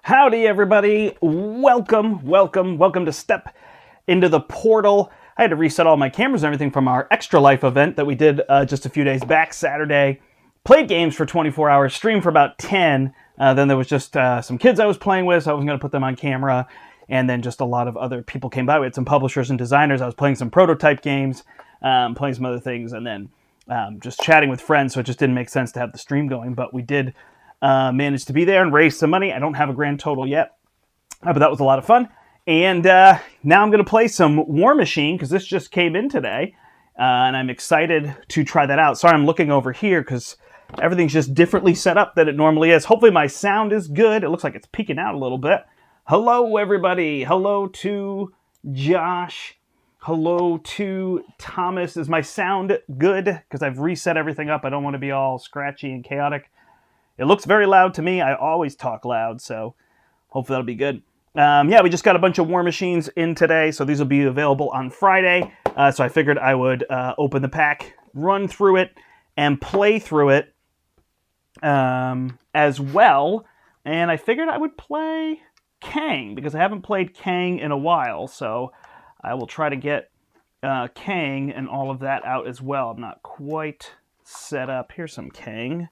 Howdy, everybody. Welcome to Step into the Portal. I had to reset all my cameras and everything from our Extra Life event that we did just a few days back, Saturday. Played games for 24 hours, streamed for about 10. Then there was just some kids I was playing with, so I wasn't going to put them on camera. And then just a lot of other people came by. We had some publishers and designers. I was playing some prototype games, playing some other things, and then just chatting with friends, so it just didn't make sense to have the stream going. But we did managed to be there and raise some money. I don't have a grand total yet, but that was a lot of fun. And now I'm going to play some War Machine because this just came in today, and I'm excited to try that out. Sorry, I'm looking over here because everything's just differently set up than it normally is. Hopefully my sound is good. It looks like it's peeking out a little bit. Hello, everybody. Hello to Josh. Hello to Thomas. Is my sound good? Because I've reset everything up. I don't want to be all scratchy and chaotic. It looks very loud to me. I always talk loud, so hopefully that'll be good. Yeah, we just got a bunch of War Machines in today, so these will be available on Friday. So I figured I would open the pack, run through it, and play through it as well. And I figured I would play Kang, because I haven't played Kang in a while, so I will try to get Kang and all of that out as well. I'm not quite set up. Here's some Kang.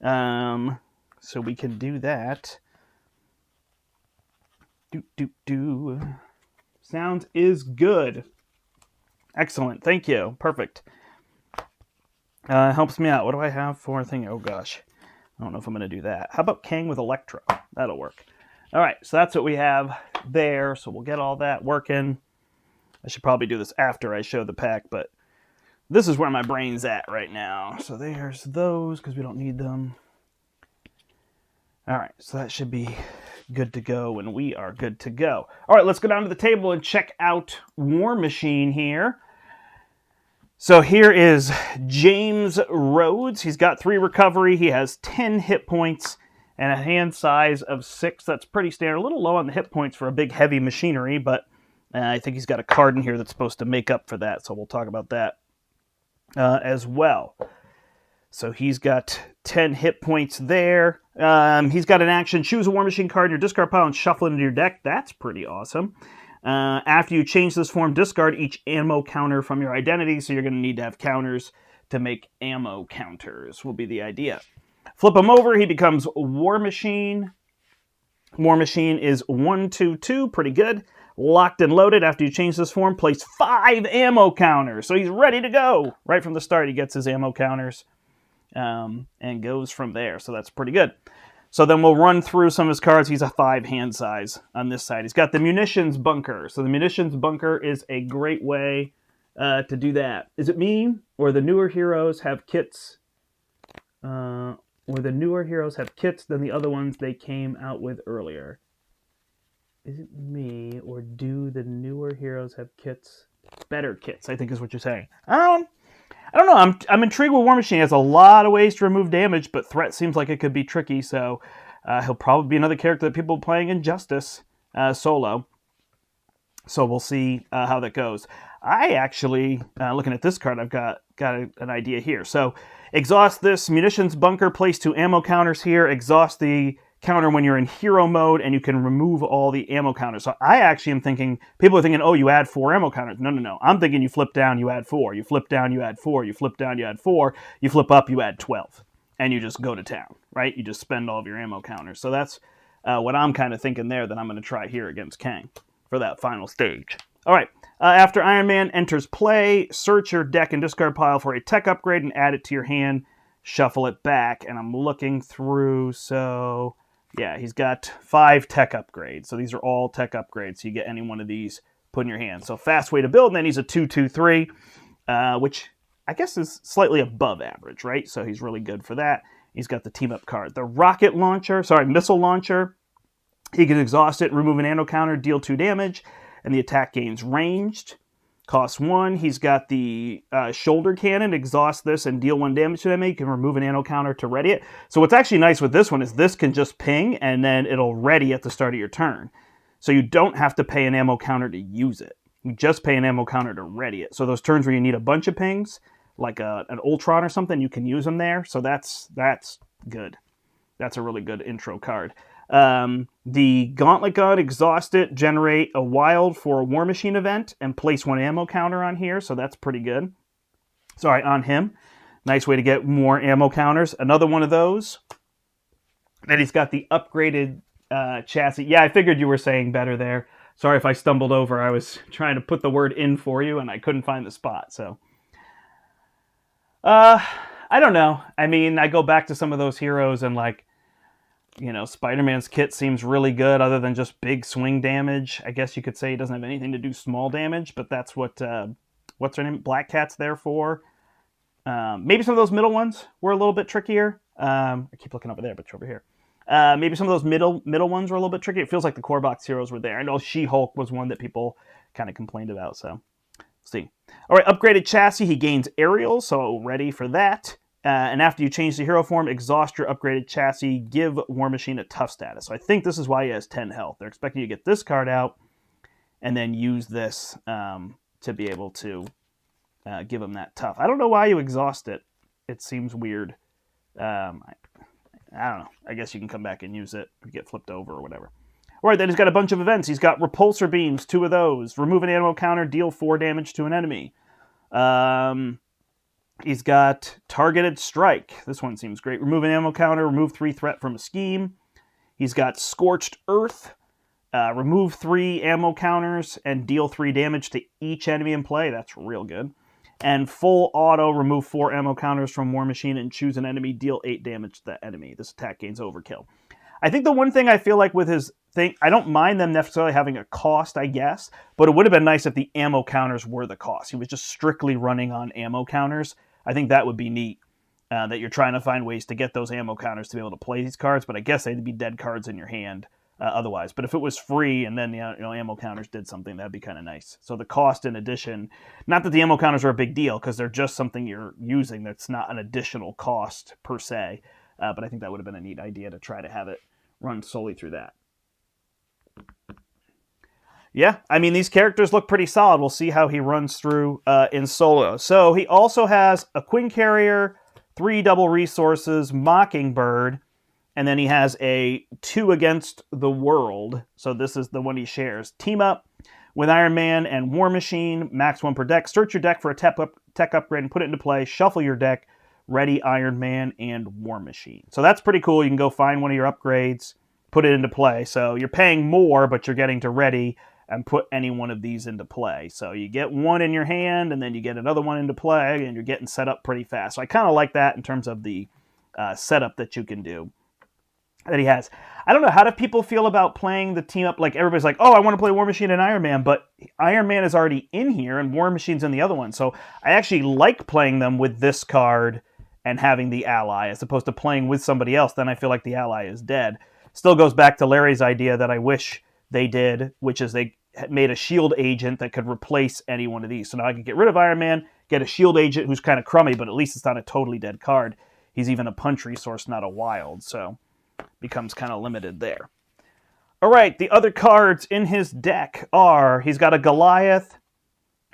So we can do that. Sound is good. Excellent. Thank you. Perfect. Helps me out. What do I have for a thing? Oh gosh. I don't know if I'm going to do that. How about Kang with Electro? That'll work. All right. So that's what we have there. So we'll get all that working. I should probably do this after I show the pack, but this is where my brain's at right now. So there's those, because we don't need them. All right, so that should be good to go, and we are good to go. All right, let's go down to the table and check out War Machine here. So here is James Rhodes. He's got 3 recovery. He has 10 hit points and a hand size of 6. That's pretty standard. A little low on the hit points for a big, heavy machinery, but I think he's got a card in here that's supposed to make up for that, so we'll talk about that as well. So he's got 10 hit points there. He's got an action. Choose a War Machine card in your discard pile and shuffle it into your deck. That's pretty awesome. After you change this form, discard each ammo counter from your identity. So you're going to need to have counters to make ammo counters, will be the idea. Flip him over. He becomes War Machine. War Machine is 1/2/2. Pretty good. Locked and loaded. After you change this form, place 5 ammo counters. So he's ready to go. Right from the start, he gets his ammo counters. And goes from there. So that's pretty good. So then we'll run through some of his cards. He's a 5 hand size on this side. He's got the Munitions Bunker. So the Munitions Bunker is a great way to do that. Is it me, or the newer heroes have kits? Or the newer heroes have kits than the other ones they came out with earlier? Is it me, or do the newer heroes have kits? Better kits, I think is what you're saying. I don't know. I'm intrigued with War Machine. He has a lot of ways to remove damage, but threat seems like it could be tricky, so he'll probably be another character that people are playing Injustice solo. So we'll see how that goes. I actually, looking at this card, I've got an idea here. So exhaust this Munitions Bunker, place 2 ammo counters here, exhaust the counter when you're in hero mode, and you can remove all the ammo counters. So I actually am thinking, people are thinking, oh, you add 4 ammo counters. No. I'm thinking you flip down, you add 4. You flip down, you add 4. You flip down, you add 4. You flip up, you add 12. And you just go to town, right? You just spend all of your ammo counters. So that's what I'm kind of thinking there that I'm going to try here against Kang for that final stage. All right. After Iron Man enters play, search your deck and discard pile for a tech upgrade and add it to your hand. Shuffle it back. And I'm looking through, so yeah, he's got 5 tech upgrades. So these are all tech upgrades. So you get any one of these, put in your hand. So fast way to build. And then he's a 2/2/3, which I guess is slightly above average, right? So he's really good for that. He's got the team up card. The missile launcher. He can exhaust it, remove an ammo counter, deal 2 damage, and the attack gains ranged. Costs 1. He's got the shoulder cannon. Exhaust this and deal 1 damage to them. You can remove an ammo counter to ready it. So what's actually nice with this one is this can just ping, and then it'll ready at the start of your turn. So you don't have to pay an ammo counter to use it. You just pay an ammo counter to ready it. So those turns where you need a bunch of pings, like an Ultron or something, you can use them there. So that's good. That's a really good intro card. The Gauntlet Gun, exhaust it, generate a wild for a War Machine event, and place 1 ammo counter on here, so that's pretty good. Sorry, on him. Nice way to get more ammo counters. Another one of those. Then he's got the upgraded chassis. Yeah, I figured you were saying better there. Sorry if I stumbled over. I was trying to put the word in for you, and I couldn't find the spot, so... I don't know. I mean, I go back to some of those heroes and like, you know, Spider-Man's kit seems really good other than just big swing damage. I guess you could say he doesn't have anything to do small damage, but that's what, what's her name? Black Cat's there for. Maybe some of those middle ones were a little bit trickier. I keep looking over there, but you're over here. Maybe some of those middle ones were a little bit tricky. It feels like the core box heroes were there. I know She-Hulk was one that people kind of complained about, so... see. All right, upgraded chassis. He gains aerial, so ready for that. And after you change the hero form, exhaust your upgraded chassis, give War Machine a tough status. So I think this is why he has 10 health. They're expecting you to get this card out and then use this to be able to give him that tough. I don't know why you exhaust it. It seems weird. I don't know. I guess you can come back and use it or get flipped over or whatever. All right, then he's got a bunch of events. He's got repulsor beams, 2 of those. Remove an ammo counter, deal 4 damage to an enemy. He's got targeted strike. This one seems great. Remove an ammo counter, remove 3 threat from a scheme. He's got scorched earth. Remove 3 ammo counters and deal 3 damage to each enemy in play. That's real good. And full auto, remove 4 ammo counters from War Machine and choose an enemy, deal 8 damage to that enemy. This attack gains overkill. I think the one thing I feel like with his thing, I don't mind them necessarily having a cost, I guess, but it would have been nice if the ammo counters were the cost. He was just strictly running on ammo counters. I think that would be neat, that you're trying to find ways to get those ammo counters to be able to play these cards, but I guess they'd be dead cards in your hand otherwise. But if it was free and then the ammo counters did something, that'd be kind of nice. So the cost in addition, not that the ammo counters are a big deal, because they're just something you're using that's not an additional cost per se, but I think that would have been a neat idea to try to have it run solely through that. Yeah, I mean, these characters look pretty solid. We'll see how he runs through in solo. So he also has a Queen Carrier, 3 double resources, Mockingbird, and then he has a 2 against the world. So this is the one he shares. Team up with Iron Man and War Machine, max 1 per deck. Search your deck for a tech upgrade and put it into play. Shuffle your deck. Ready Iron Man and War Machine. So that's pretty cool. You can go find one of your upgrades, put it into play. So you're paying more, but you're getting to ready and put any one of these into play. So you get one in your hand, and then you get another one into play, and you're getting set up pretty fast. So I kind of like that in terms of the setup that you can do that he has. I don't know, how do people feel about playing the team up? Like, everybody's like, oh, I want to play War Machine and Iron Man, but Iron Man is already in here, and War Machine's in the other one. So I actually like playing them with this card and having the ally, as opposed to playing with somebody else. Then I feel like the ally is dead. Still goes back to Larry's idea that I wish they did, which is they made a shield agent that could replace any one of these. So now I can get rid of Iron Man, get a shield agent who's kind of crummy, but at least it's not a totally dead card. He's even a punch resource, not a wild, so becomes kind of limited there. All right, the other cards in his deck are, he's got a Goliath,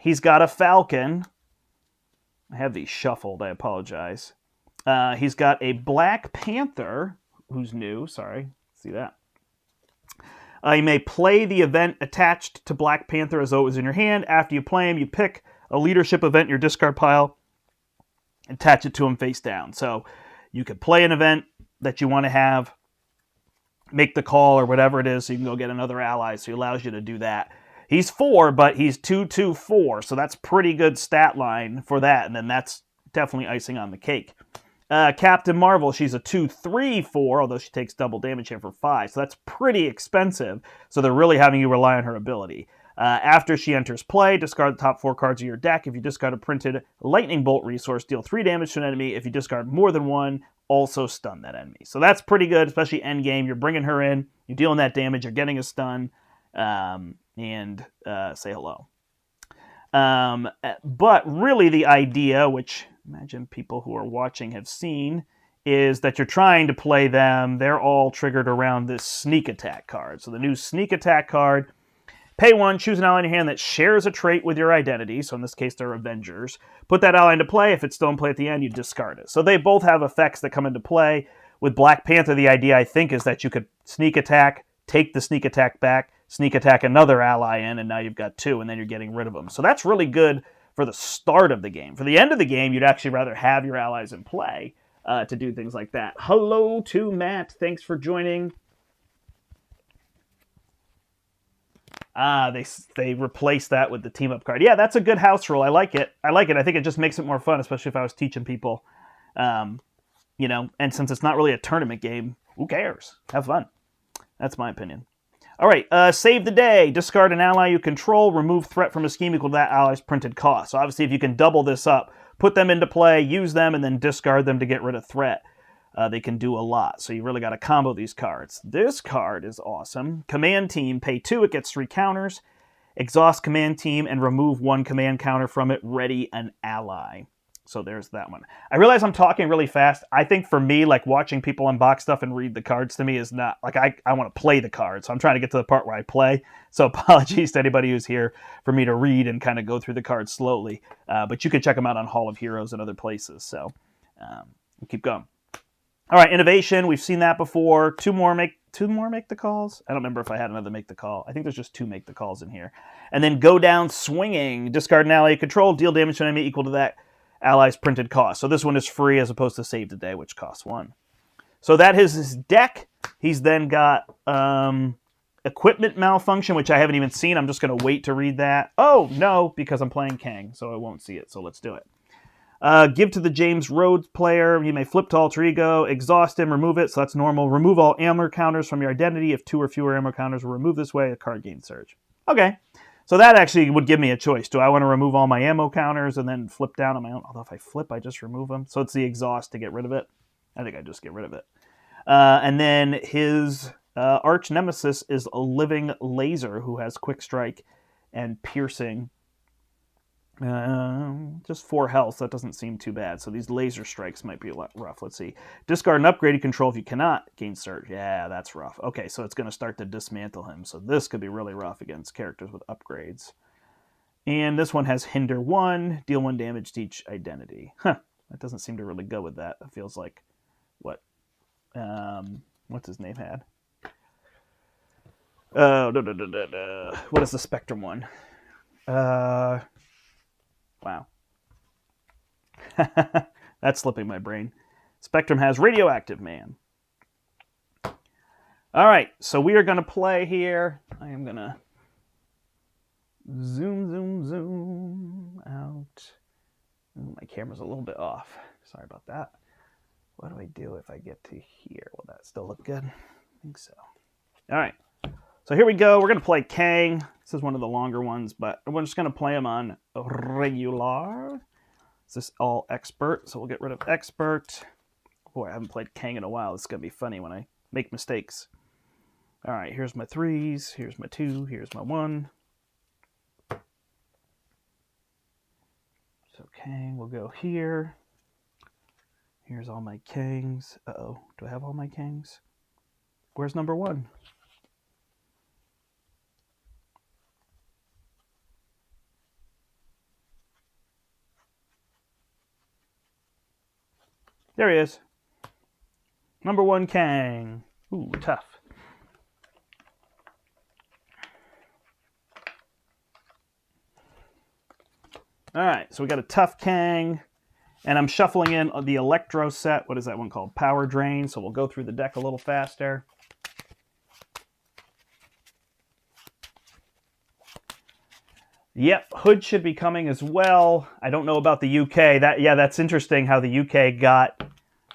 he's got a Falcon. I have these shuffled, I apologize. He's got a Black Panther, who's new, sorry, see that. You may play the event attached to Black Panther as though it was in your hand. After you play him, you pick a leadership event in your discard pile, attach it to him face down. So you could play an event that you want to have, make the call or whatever it is, so you can go get another ally. So he allows you to do that. He's 4, but he's 2/2/4, so that's pretty good stat line for that, and then that's definitely icing on the cake. Captain Marvel, she's a 2/3/4, although she takes double damage here for 5, so that's pretty expensive. So they're really having you rely on her ability. After she enters play, discard the top 4 cards of your deck. If you discard a printed lightning bolt resource, deal 3 damage to an enemy. If you discard more than 1, also stun that enemy. So that's pretty good, especially endgame. You're bringing her in, you're dealing that damage, you're getting a stun, and say hello. But really the idea, which imagine people who are watching have seen, is that you're trying to play them. They're all triggered around this sneak attack card. So the new sneak attack card, pay 1, choose an ally in your hand that shares a trait with your identity. So in this case, they're Avengers. Put that ally into play. If it's still in play at the end, you discard it. So they both have effects that come into play. with Black Panther, the idea, I think, is that you could sneak attack, take the sneak attack back, sneak attack another ally in, and now you've got 2, and then you're getting rid of them. So that's really good for the start of the game. For the end of the game, you'd actually rather have your allies in play to do things like that. Hello to Matt. Thanks for joining. They replaced that with the team up card. Yeah, that's a good house rule. I like it. I think it just makes it more fun, especially if I was teaching people. You know, and since it's not really a tournament game, who cares? Have fun. That's my opinion. All right, save the day. Discard an ally you control. Remove threat from a scheme equal to that ally's printed cost. So obviously, if you can double this up, put them into play, use them, and then discard them to get rid of threat. They can do a lot, so you really got to combo these cards. This card is awesome. Command Team, pay 2, it gets 3 counters. Exhaust Command Team and remove 1 command counter from it. Ready an ally. So there's that one. I realize I'm talking really fast. I think for me, like watching people unbox stuff and read the cards to me is not, like I want to play the cards. So I'm trying to get to the part where I play. So apologies to anybody who's here for me to read and kind of go through the cards slowly. But you can check them out on Hall of Heroes and other places. So we'll keep going. All right, innovation. We've seen that before. Two more make the calls. I don't remember if I had another make the call. I think there's just 2 make the calls in here. And then go down swinging. Discard an ally control. Deal damage to an enemy equal to that ally's printed cost. So this one is free as opposed to save the day, which costs 1. So that is his deck. He's then got equipment malfunction, which I haven't even seen. I'm just going to wait to read that. Oh, no, because I'm playing Kang, so I won't see it. So let's do it. Give to the James Rhodes player. You may flip to alter ego, exhaust him, remove it. So that's normal. Remove all ammo counters from your identity. If 2 or fewer ammo counters were removed this way, a card gains surge. Okay. So that actually would give me a choice. Do I want to remove all my ammo counters and then flip down on my own? Although if I flip, I just remove them. So it's the exhaust to get rid of it. I think I just get rid of it. And then his arch nemesis is a living laser who has quick strike and piercing. Just 4 health. That doesn't seem too bad. So these laser strikes might be a lot rough. Let's see. Discard an upgraded control if you cannot gain surge. Yeah, that's rough. Okay, so it's going to start to dismantle him. So this could be really rough against characters with upgrades. And this one has hinder 1. Deal 1 damage to each identity. Huh. That doesn't seem to really go with that. It feels like what? What's his name had? What is the Spectrum one? Wow. That's slipping my brain. Spectrum has Radioactive Man. All right, so we are going to play here. I am going to zoom out. Ooh, my camera's a little bit off. Sorry about that. What do I do if I get to here? Will that still look good? I think so. All right. So here we go. We're going to play Kang. This is one of the longer ones, but we're just going to play him on regular. This is all expert, so we'll get rid of expert. Boy, I haven't played Kang in a while. It's going to be funny when I make mistakes. All right, here's my 3s. Here's my 2. Here's my 1. So Kang will go here. Here's all my Kangs. Uh-oh, do I have all my Kangs? Where's number 1? There he is. Number 1 Kang. Ooh, tough. All right, so we got a tough Kang. And I'm shuffling in the Electro set. What is that one called? Power Drain. So we'll go through the deck a little faster. Yep, Hood should be coming as well. I don't know about the UK. That's interesting how the UK got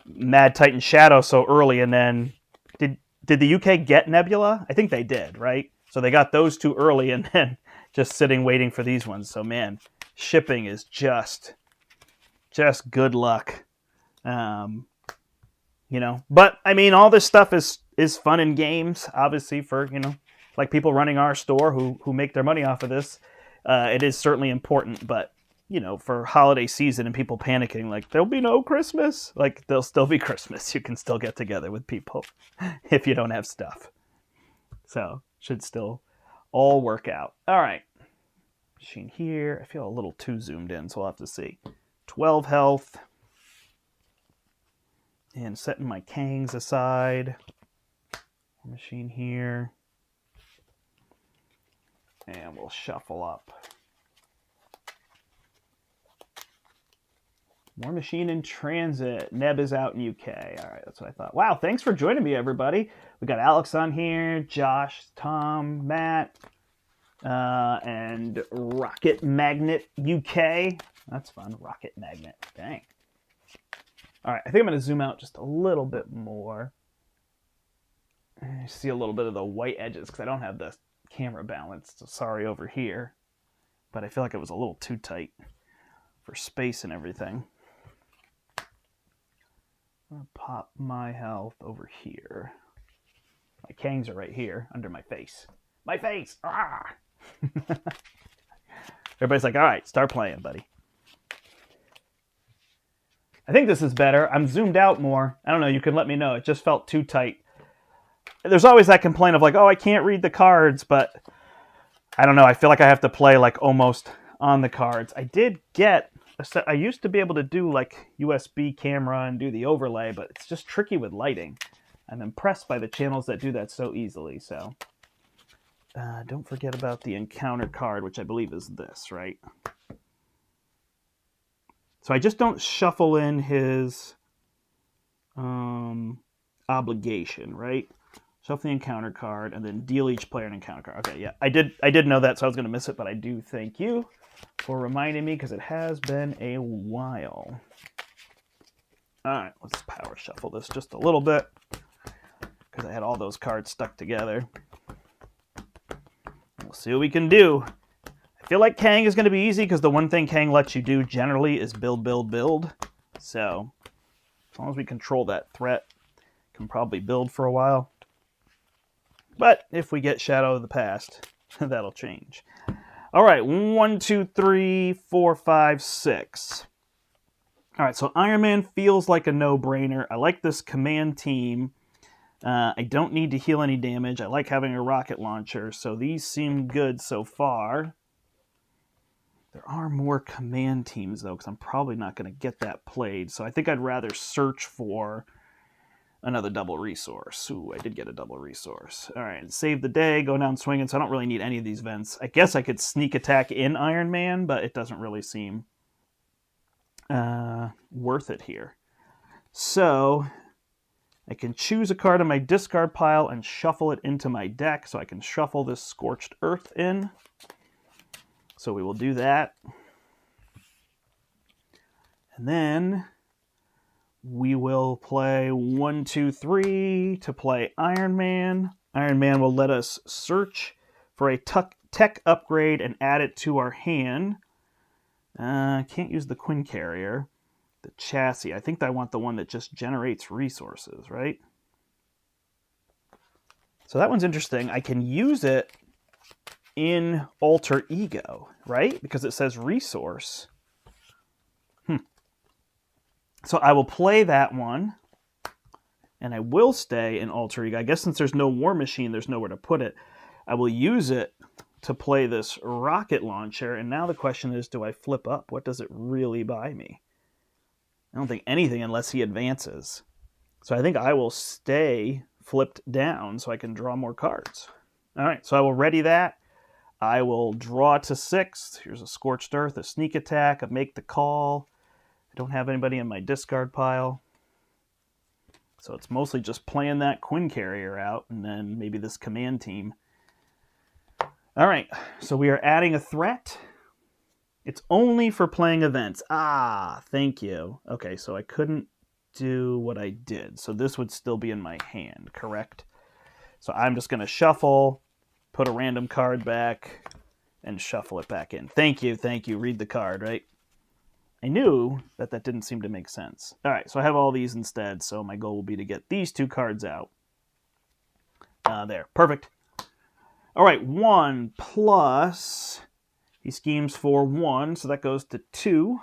Mad Titan Shadow so early, and then did the UK get Nebula? I think they did, right? So they got those 2 early, and then just sitting waiting for these ones. So man, shipping is just good luck. You know, but I mean, all this stuff is fun in games, obviously, for, you know, like people running our store who make their money off of this. It is certainly important, but, you know, for holiday season and people panicking, like, there'll be no Christmas. Like, there'll still be Christmas. You can still get together with people if you don't have stuff. So, should still all work out. All right. Machine here. I feel a little too zoomed in, so we'll have to see. 12 health. And setting my Kangs aside. Machine here. And we'll shuffle up. War Machine in transit. Neb is out in UK. All right, that's what I thought. Wow, thanks for joining me, everybody. We got Alex on here, Josh, Tom, Matt, and Rocket Magnet UK. That's fun. Rocket Magnet. Dang. All right, I think I'm going to zoom out just a little bit more. I see a little bit of the white edges because I don't have the camera balanced. So sorry over here. But I feel like it was a little too tight for space and everything. I'm going to pop my health over here. My Kangs are right here under my face. My face! Ah! Everybody's like, all right, start playing, buddy. I think this is better. I'm zoomed out more. I don't know, you can let me know. It just felt too tight. There's always that complaint of like, oh, I can't read the cards, but I don't know. I feel like I have to play like almost on the cards. I did get a set. I used to be able to do like USB camera and do the overlay, but it's just tricky with lighting. I'm impressed by the channels that do that so easily. So don't forget about the encounter card, which I believe is this, right? So I just don't shuffle in his obligation, right? Shuffle the encounter card and then deal each player an encounter card. Okay, yeah, I did know that, so I was going to miss it, but I do thank you for reminding me because it has been a while. All right, let's power shuffle this just a little bit because I had all those cards stuck together. We'll see what we can do. I feel like Kang is going to be easy because the one thing Kang lets you do generally is build, build, build. So as long as we control that threat, can probably build for a while. But if we get Shadow of the Past, that'll change. All right, 1, 2, 3, 4, 5, 6. All right, so Iron Man feels like a no-brainer. I like this command team. I don't need to heal any damage. I like having a rocket launcher, so these seem good so far. There are more command teams, though, because I'm probably not going to get that played. So I think I'd rather search for another double resource. Ooh, I did get a double resource. All right, save the day, go down swinging, so I don't really need any of these vents. I guess I could sneak attack in Iron Man, but it doesn't really seem worth it here. So I can choose a card in my discard pile and shuffle it into my deck, so I can shuffle this Scorched Earth in. So we will do that. And then we will play 1, 2, 3 to play Iron Man. Iron Man will let us search for a tech upgrade and add it to our hand. Can't use the Quinn Carrier. The chassis. I think I want the one that just generates resources, right? So that one's interesting. I can use it in Alter Ego, right? Because it says resource. So I will play that one, and I will stay in Alter Ego. I guess since there's no War Machine, there's nowhere to put it. I will use it to play this rocket launcher, and now the question is, do I flip up? What does it really buy me? I don't think anything unless he advances. So I think I will stay flipped down so I can draw more cards. All right, so I will ready that. I will draw to 6. Here's a Scorched Earth, a sneak attack, a make the call. I don't have anybody in my discard pile. So it's mostly just playing that Quinn Carrier out and then maybe this command team. All right, so we are adding a threat. It's only for playing events. Ah, thank you. Okay, so I couldn't do what I did. So this would still be in my hand, correct? So I'm just going to shuffle, put a random card back, and shuffle it back in. Thank you, thank you. Read the card, right? I knew that that didn't seem to make sense. All right, so I have all these instead, so my goal will be to get these 2 cards out. There, perfect. All right, 1 plus, he schemes for 1, so that goes to 2.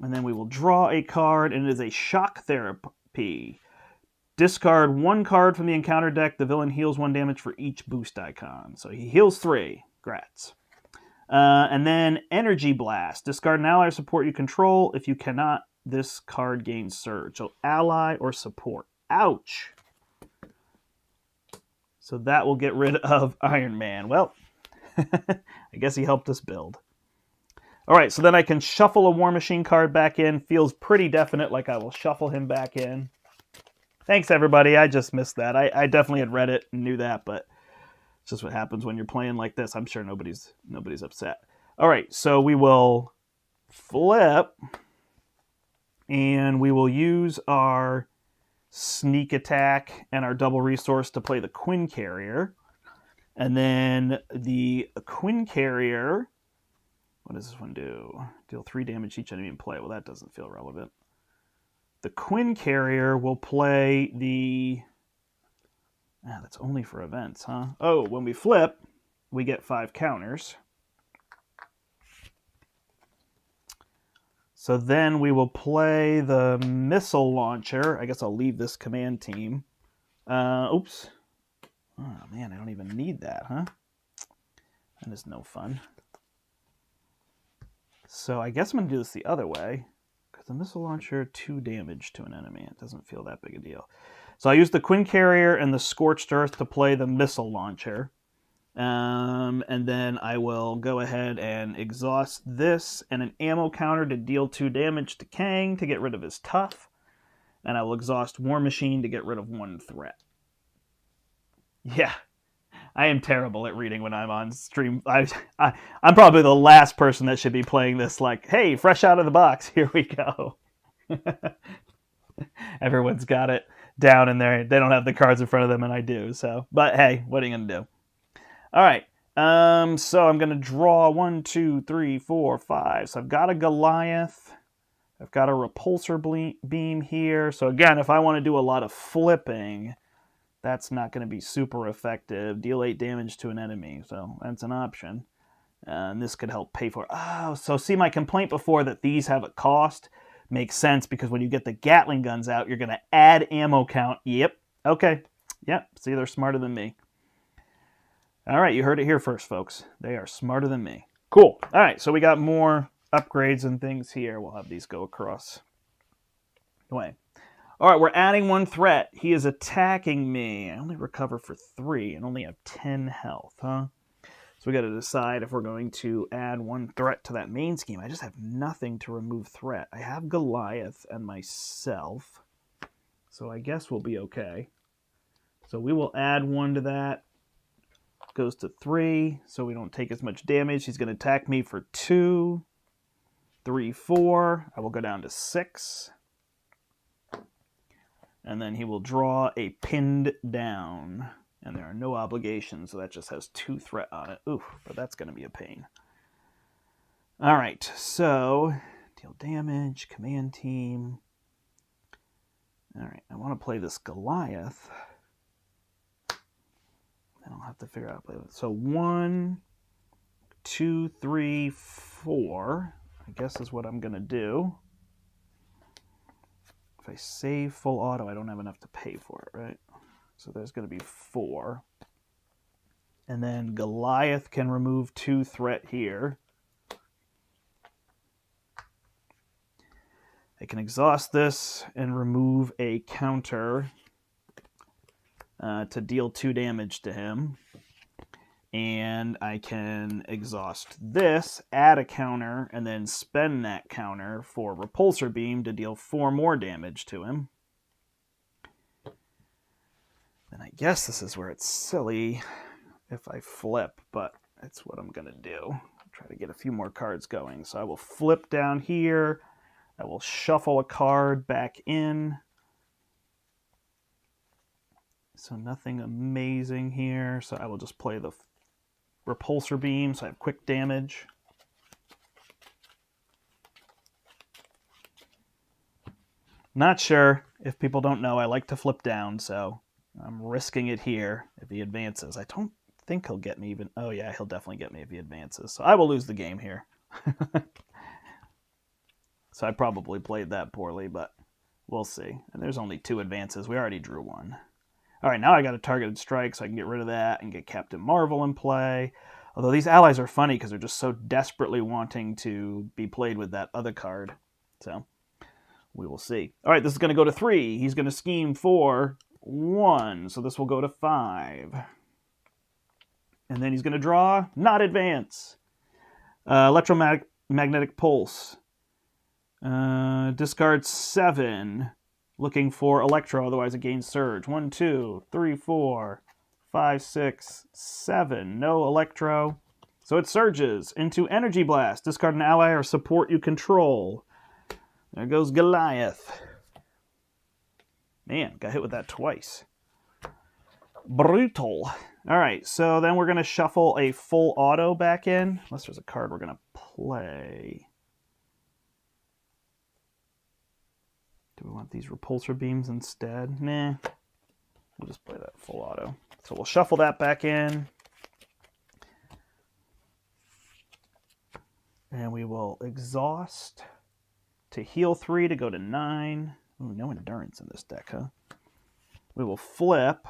And then we will draw a card, and it is a shock therapy. Discard 1 card from the encounter deck. The villain heals 1 damage for each boost icon. So he heals 3. Grats. And then Energy Blast. Discard an ally or support you control. If you cannot this card gains surge. So ally or support. Ouch! So that will get rid of Iron Man. Well, I guess he helped us build. All right, so then I can shuffle a War Machine card back in. Feels pretty definite, like I will shuffle him back in. Thanks, everybody. I just missed that. I definitely had read it and knew that, but it's just what happens when you're playing like this. I'm sure nobody's upset. All right, so we will flip, and we will use our sneak attack and our double resource to play the Quinn Carrier. And then the Quinn Carrier, what does this one do? Deal 3 damage to each enemy in play. Well, that doesn't feel relevant. The Quinn Carrier will play the... that's only for events, huh? Oh, when we flip, we get 5 counters. So then we will play the missile launcher. I guess I'll leave this command team. Oops. Oh, man, I don't even need that, huh? That is no fun. So I guess I'm going to do this the other way. Because the missile launcher, 2 damage to an enemy. It doesn't feel that big a deal. So I use the Quinn Carrier and the Scorched Earth to play the missile launcher. And then I will go ahead and exhaust this and an ammo counter to deal 2 damage to Kang to get rid of his tough. And I will exhaust War Machine to get rid of 1 threat. Yeah, I am terrible at reading when I'm on stream. I'm probably the last person that should be playing this like, hey, fresh out of the box, here we go. Everyone's got it down in there. They don't have the cards in front of them, and I do. So, but hey, what are you going to do? All right, so I'm going to draw 1, 2, 3, 4, 5. So I've got a Goliath. I've got a repulsor beam here. So again, if I want to do a lot of flipping, that's not going to be super effective. Deal 8 damage to an enemy, so that's an option. And this could help pay for it. Oh, so see my complaint before that these have a cost makes sense because when you get the Gatling guns out, you're going to add ammo count. Yep, okay. Yep, see, they're smarter than me. All right, you heard it here first, folks. They are smarter than me. Cool. All right, so we got more upgrades and things here. We'll have these go across the way. All right, we're adding 1 threat. He is attacking me. I only recover for 3 and only have 10 health, huh? So we got to decide if we're going to add 1 threat to that main scheme. I just have nothing to remove threat. I have Goliath and myself, so I guess we'll be okay. So we will add 1 to that. Goes to 3, so we don't take as much damage. He's going to attack me for 2, 3, 4. I will go down to 6. And then he will draw a pinned down. And there are no obligations, so that just has 2 threat on it. Oof, but that's going to be a pain. All right, so deal damage, command team. All right, I want to play this Goliath. I'll have to figure out how to play with it. So 1, 2, 3, 4, I guess is what I'm going to do. If I save full auto, I don't have enough to pay for it, right? So there's going to be 4. And then Goliath can remove 2 threat here. I can exhaust this and remove a counter to deal 2 damage to him. And I can exhaust this, add a counter, and then spend that counter for Repulsor Beam to deal 4 more damage to him. And I guess this is where it's silly if I flip, but that's what I'm going to do. Try to get a few more cards going. So I will flip down here. I will shuffle a card back in. So nothing amazing here. So I will just play the Repulsor Beam, so I have quick damage. Not sure. If people don't know, I like to flip down, so I'm risking it here if he advances. I don't think he'll get me even... Oh yeah, he'll definitely get me if he advances. So I will lose the game here. So I probably played that poorly, but we'll see. And there's only 2 advances. We already drew 1. All right, now I got a targeted strike, so I can get rid of that and get Captain Marvel in play. Although these allies are funny because they're just so desperately wanting to be played with that other card. So We will see. All right, this is going to go to 3. He's going to scheme for 1. So this will go to 5. And then he's going to draw, not advance. Electromagnetic pulse. Discard 7. Looking for Electro, otherwise it gains Surge. 1, 2, 3, 4, 5, 6, 7. No Electro. So it surges into Energy Blast. Discard an ally or support you control. There goes Goliath. Man, got hit with that twice. Brutal. All right, so then we're going to shuffle a full auto back in. Unless there's a card we're going to play. Do we want these repulsor beams instead? Nah. We'll just play that full auto. So we'll shuffle that back in. And we will exhaust to heal 3 to go to 9. Ooh, no endurance in this deck, huh? We will flip.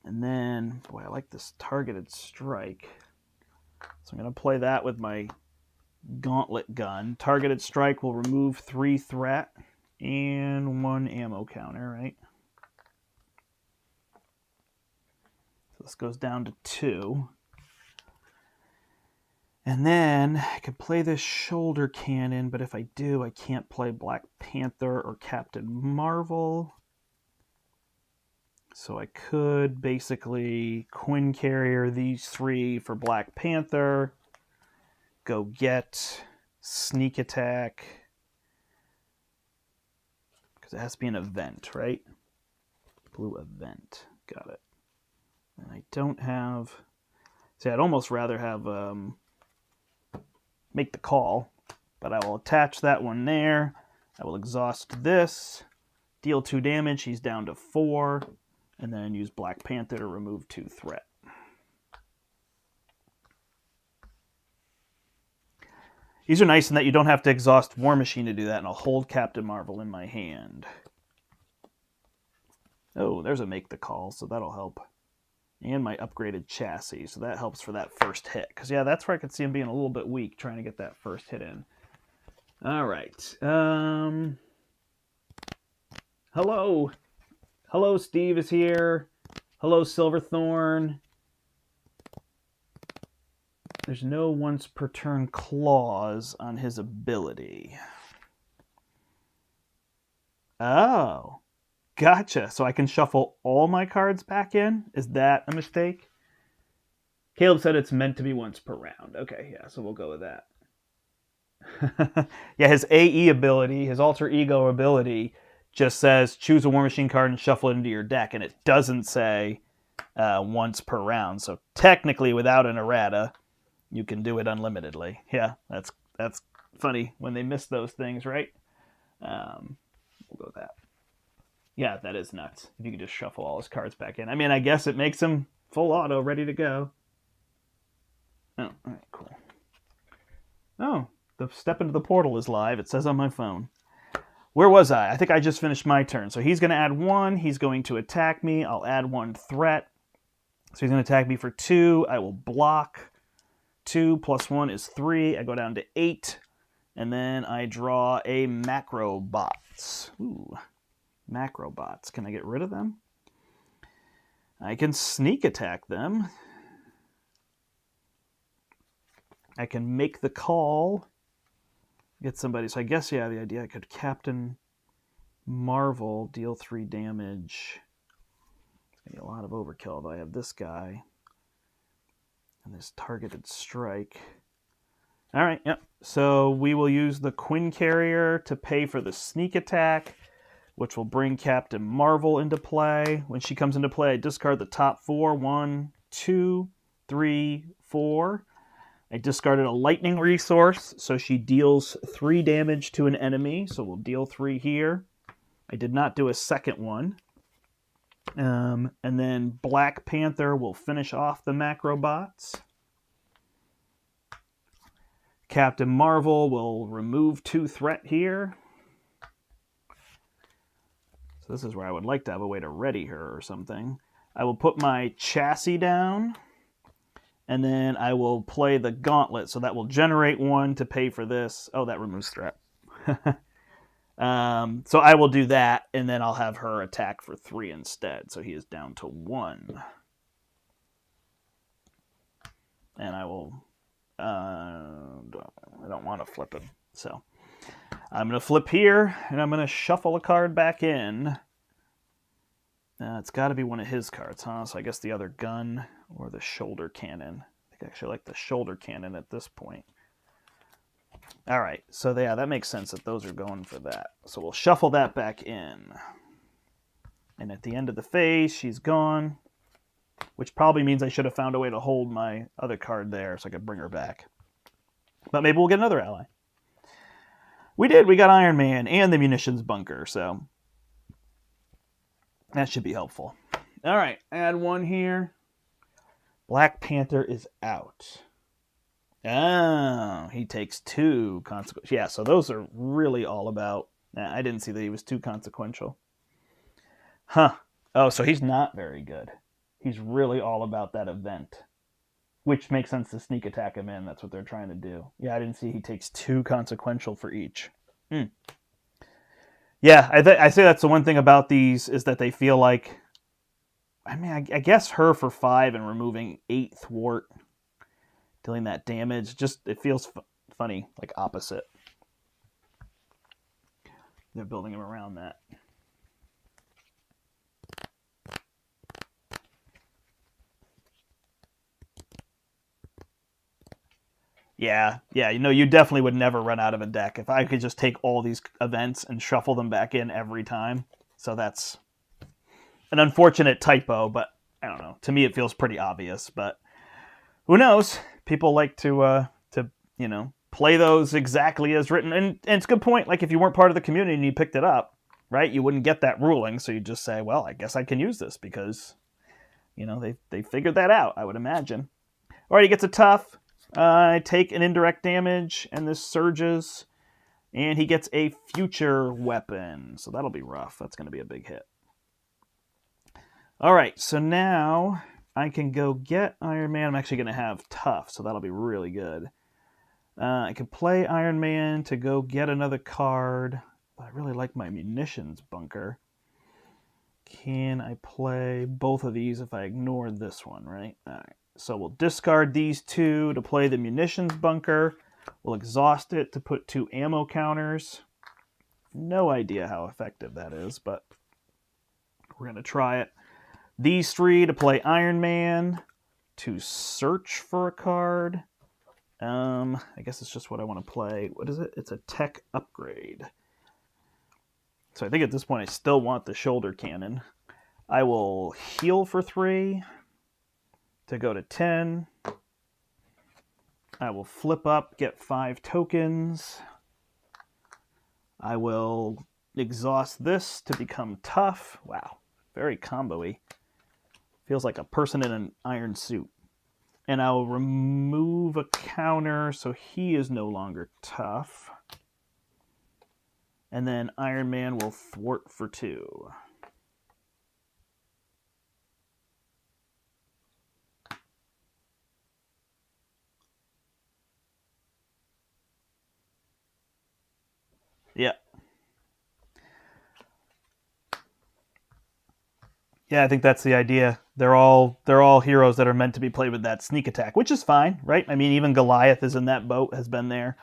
And then, boy, I like this targeted strike. So I'm going to play that with my gauntlet gun. Targeted strike will remove 3 threat and 1 ammo counter, right? So this goes down to 2. And then I could play this shoulder cannon, but if I do, I can't play Black Panther or Captain Marvel. So I could basically Quinn Carrier these 3 for Black Panther. Go get sneak attack. Because it has to be an event, right? Blue event. Got it. And I don't have... See, I'd almost rather have... make the call, but I will attach that one there. I will exhaust this, deal 2 damage, he's down to 4, and then use Black Panther to remove 2 threat. These are nice in that you don't have to exhaust War Machine to do that, and I'll hold Captain Marvel in my hand. Oh, there's a make the call, so that'll help. And my upgraded chassis, so that helps for that first hit. Because, yeah, that's where I could see him being a little bit weak, trying to get that first hit in. All right. Hello. Hello, Steve is here. Hello, Silverthorn. There's no once per turn clause on his ability. Oh. Gotcha. So I can shuffle all my cards back in? Is that a mistake? Caleb said it's meant to be once per round. Okay, yeah, so we'll go with that. Yeah, his AE ability, his alter ego ability, just says choose a War Machine card and shuffle it into your deck, and it doesn't say once per round. So technically, without an errata, you can do it unlimitedly. Yeah, that's funny when they miss those things, right? We'll go with that. Yeah, that is nuts. If you could just shuffle all his cards back in. I mean, I guess it makes him full auto, ready to go. Oh, all right, cool. Oh, the step into the portal is live. It says on my phone. Where was I? I think I just finished my turn. So he's going to add 1. He's going to attack me. I'll add 1 threat. So he's going to attack me for 2. I will block. 2 plus 1 is 3. I go down to 8. And then I draw a Macro Bots. Ooh. Macro Bots. Can I get rid of them? I can sneak attack them. I can make the call. Get somebody. So I guess, yeah, the idea I could Captain Marvel, deal 3 damage. It's going to be a lot of overkill, although I have this guy. And this targeted strike. All right, yep. So we will use the Quinn Carrier to pay for the sneak attack, which will bring Captain Marvel into play. When she comes into play, I discard the top 4. 1, 2, 3, 4. I discarded a lightning resource, so she deals 3 damage to an enemy. So we'll deal 3 here. I did not do a second one. And then Black Panther will finish off the Macrobots. Captain Marvel will remove 2 threat here. So this is where I would like to have a way to ready her or something. I will put my chassis down, and then I will play the gauntlet. So that will generate 1 to pay for this. Oh, that removes threat. So I will do that, and then I'll have her attack for 3 instead. So he is down to 1. And I will... I don't want to flip him. So I'm going to flip here, and I'm going to shuffle a card back in. It's got to be one of his cards, huh? So I guess the other gun or the shoulder cannon. I think I actually like the shoulder cannon at this point. All right, so yeah, that makes sense that those are going for that. So we'll shuffle that back in. And at the end of the phase, she's gone, which probably means I should have found a way to hold my other card there so I could bring her back. But maybe we'll get another ally. We did. We got Iron Man and the munitions bunker, so that should be helpful. All right, add 1 here. Black Panther is out. Oh, he takes 2 consequences. Yeah, so those are really all about... I didn't see that he was too consequential. Huh. Oh, so he's not very good. He's really all about that event. Which makes sense to sneak attack him in. That's what they're trying to do. Yeah, I didn't see he takes 2 consequential for each. Yeah, I say that's the one thing about these is that they feel like... I mean, I guess her for 5 and removing 8 thwart, dealing that damage, just it feels funny, like opposite. They're building him around that. Yeah, you definitely would never run out of a deck. If I could just take all these events and shuffle them back in every time. So that's an unfortunate typo, but I don't know. To me, it feels pretty obvious, but who knows? People like to play those exactly as written. And it's a good point. Like, if you weren't part of the community and you picked it up, right, you wouldn't get that ruling. So you just say, well, I guess I can use this because, they figured that out, I would imagine. All right, he gets a tough. I take an indirect damage, and this surges, and he gets a future weapon. So that'll be rough. That's going to be a big hit. All right, so now I can go get Iron Man. I'm actually going to have tough, so that'll be really good. I can play Iron Man to go get another card. I really like my munitions bunker. Can I play both of these if I ignore this one, right? All right. So we'll discard these 2 to play the munitions bunker. We'll exhaust it to put 2 ammo counters. No idea how effective that is, but we're going to try it. These 3 to play Iron Man, to search for a card. I guess it's just what I want to play. What is it? It's a tech upgrade. So I think at this point I still want the shoulder cannon. I will heal for 3 to go to 10. I will flip up, get 5 tokens. I will exhaust this to become tough. Wow, very combo-y. Feels like a person in an iron suit. And I will remove a counter so he is no longer tough. And then Iron Man will thwart for 2. Yeah. Yeah, I think that's the idea. They're all heroes that are meant to be played with that sneak attack, which is fine, right? I mean, even Goliath is in that boat, has been there.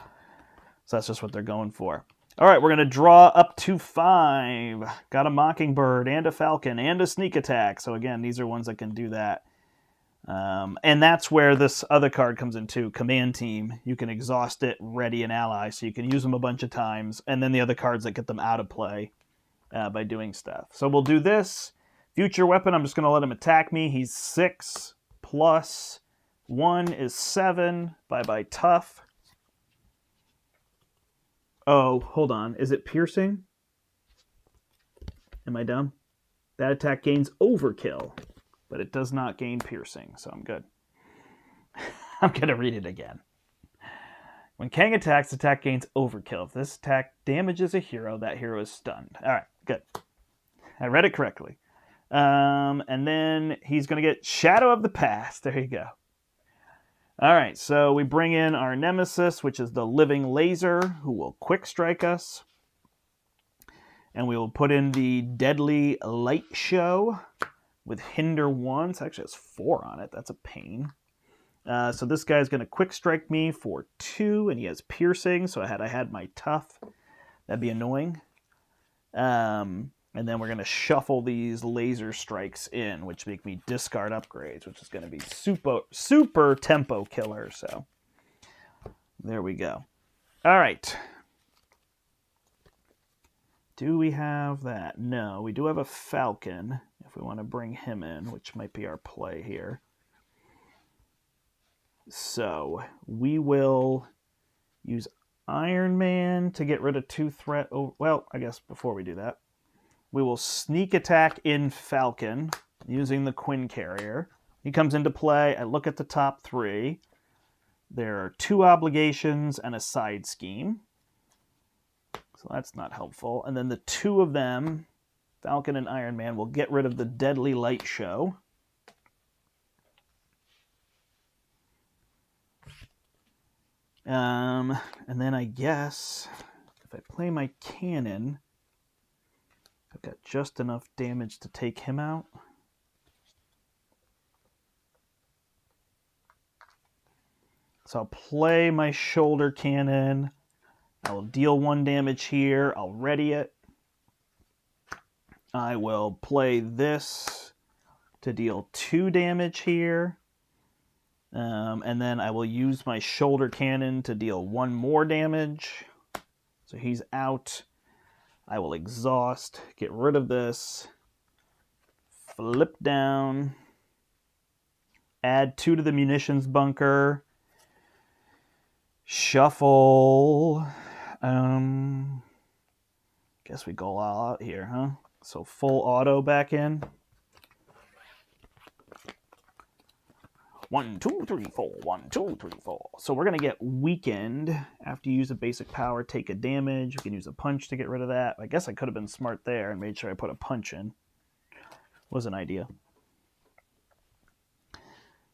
So that's just what they're going for. All right, we're going to draw up to 5. Got a Mockingbird and a Falcon and a sneak attack. So again, these are ones that can do that. And that's where this other card comes into Command Team. You can exhaust it, ready an ally, so you can use them a bunch of times, and then the other cards that get them out of play by doing stuff. So we'll do this. Future weapon, I'm just going to let him attack me. He's 6 plus 1 is 7. Bye-bye tough. Oh, hold on. Is it piercing? Am I dumb? That attack gains overkill, but it does not gain piercing, so I'm good. I'm going to read it again. When Kang attacks, attack gains overkill. If this attack damages a hero, that hero is stunned. All right, good. I read it correctly. And then he's going to get Shadow of the Past. There you go. All right, so we bring in our Nemesis, which is the living laser, who will quick strike us. And we will put in the Deadly Light Show with Hinder 1. So actually has 4 on it. That's a pain. So this guy's going to quick strike me for 2, and he has piercing. So I had my tough, that'd be annoying. And then we're going to shuffle these laser strikes in, which make me discard upgrades, which is going to be super tempo killer. So there we go. All right. Do we have that? No, we do have a Falcon if we want to bring him in, which might be our play here. So we will use Iron Man to get rid of 2 threat. Oh, well, I guess before we do that, we will sneak attack in Falcon using the Quinn Carrier. He comes into play. I look at the top 3. There are 2 obligations and a side scheme. So that's not helpful. And then the 2 of them, Falcon and Iron Man, will get rid of the Deadly Light Show. And then I guess if I play my cannon, I've got just enough damage to take him out. So I'll play my shoulder cannon. I will deal 1 damage here. I'll ready it. I will play this to deal 2 damage here. And then I will use my shoulder cannon to deal 1 more damage. So he's out. I will exhaust, get rid of this, flip down, add 2 to the munitions bunker, shuffle. Guess we go all out here, huh? So full auto back in. 1, 2, 3, 4. 1, 2, 3, 4. So we're going to get weakened. After you use a basic power, take a damage. You can use a punch to get rid of that. I guess I could have been smart there and made sure I put a punch in. Was an idea.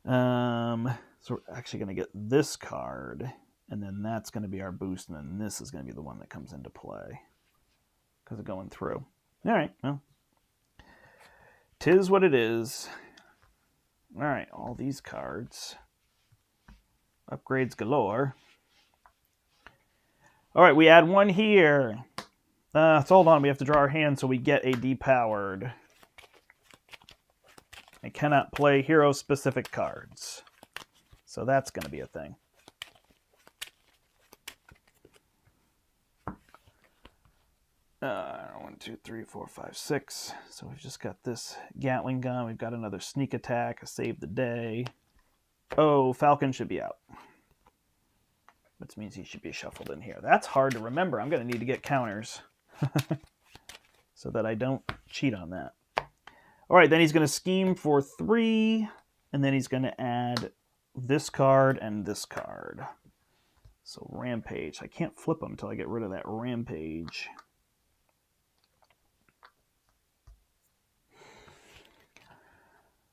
So we're actually going to get this card, and then that's going to be our boost, and then this is going to be the one that comes into play because of going through. All right, well, 'tis what it is. All right, all these cards. Upgrades galore. All right, we add 1 here. So hold on, we have to draw our hand so we get a depowered. I cannot play hero-specific cards. So that's going to be a thing. 1, 2, 3, 4, 5, 6. So we've just got this Gatling gun. We've got another sneak attack, a save the day. Oh, Falcon should be out. Which means he should be shuffled in here. That's hard to remember. I'm going to need to get counters so that I don't cheat on that. All right, then he's going to scheme for 3, and then he's going to add this card and this card. So Rampage. I can't flip them until I get rid of that Rampage.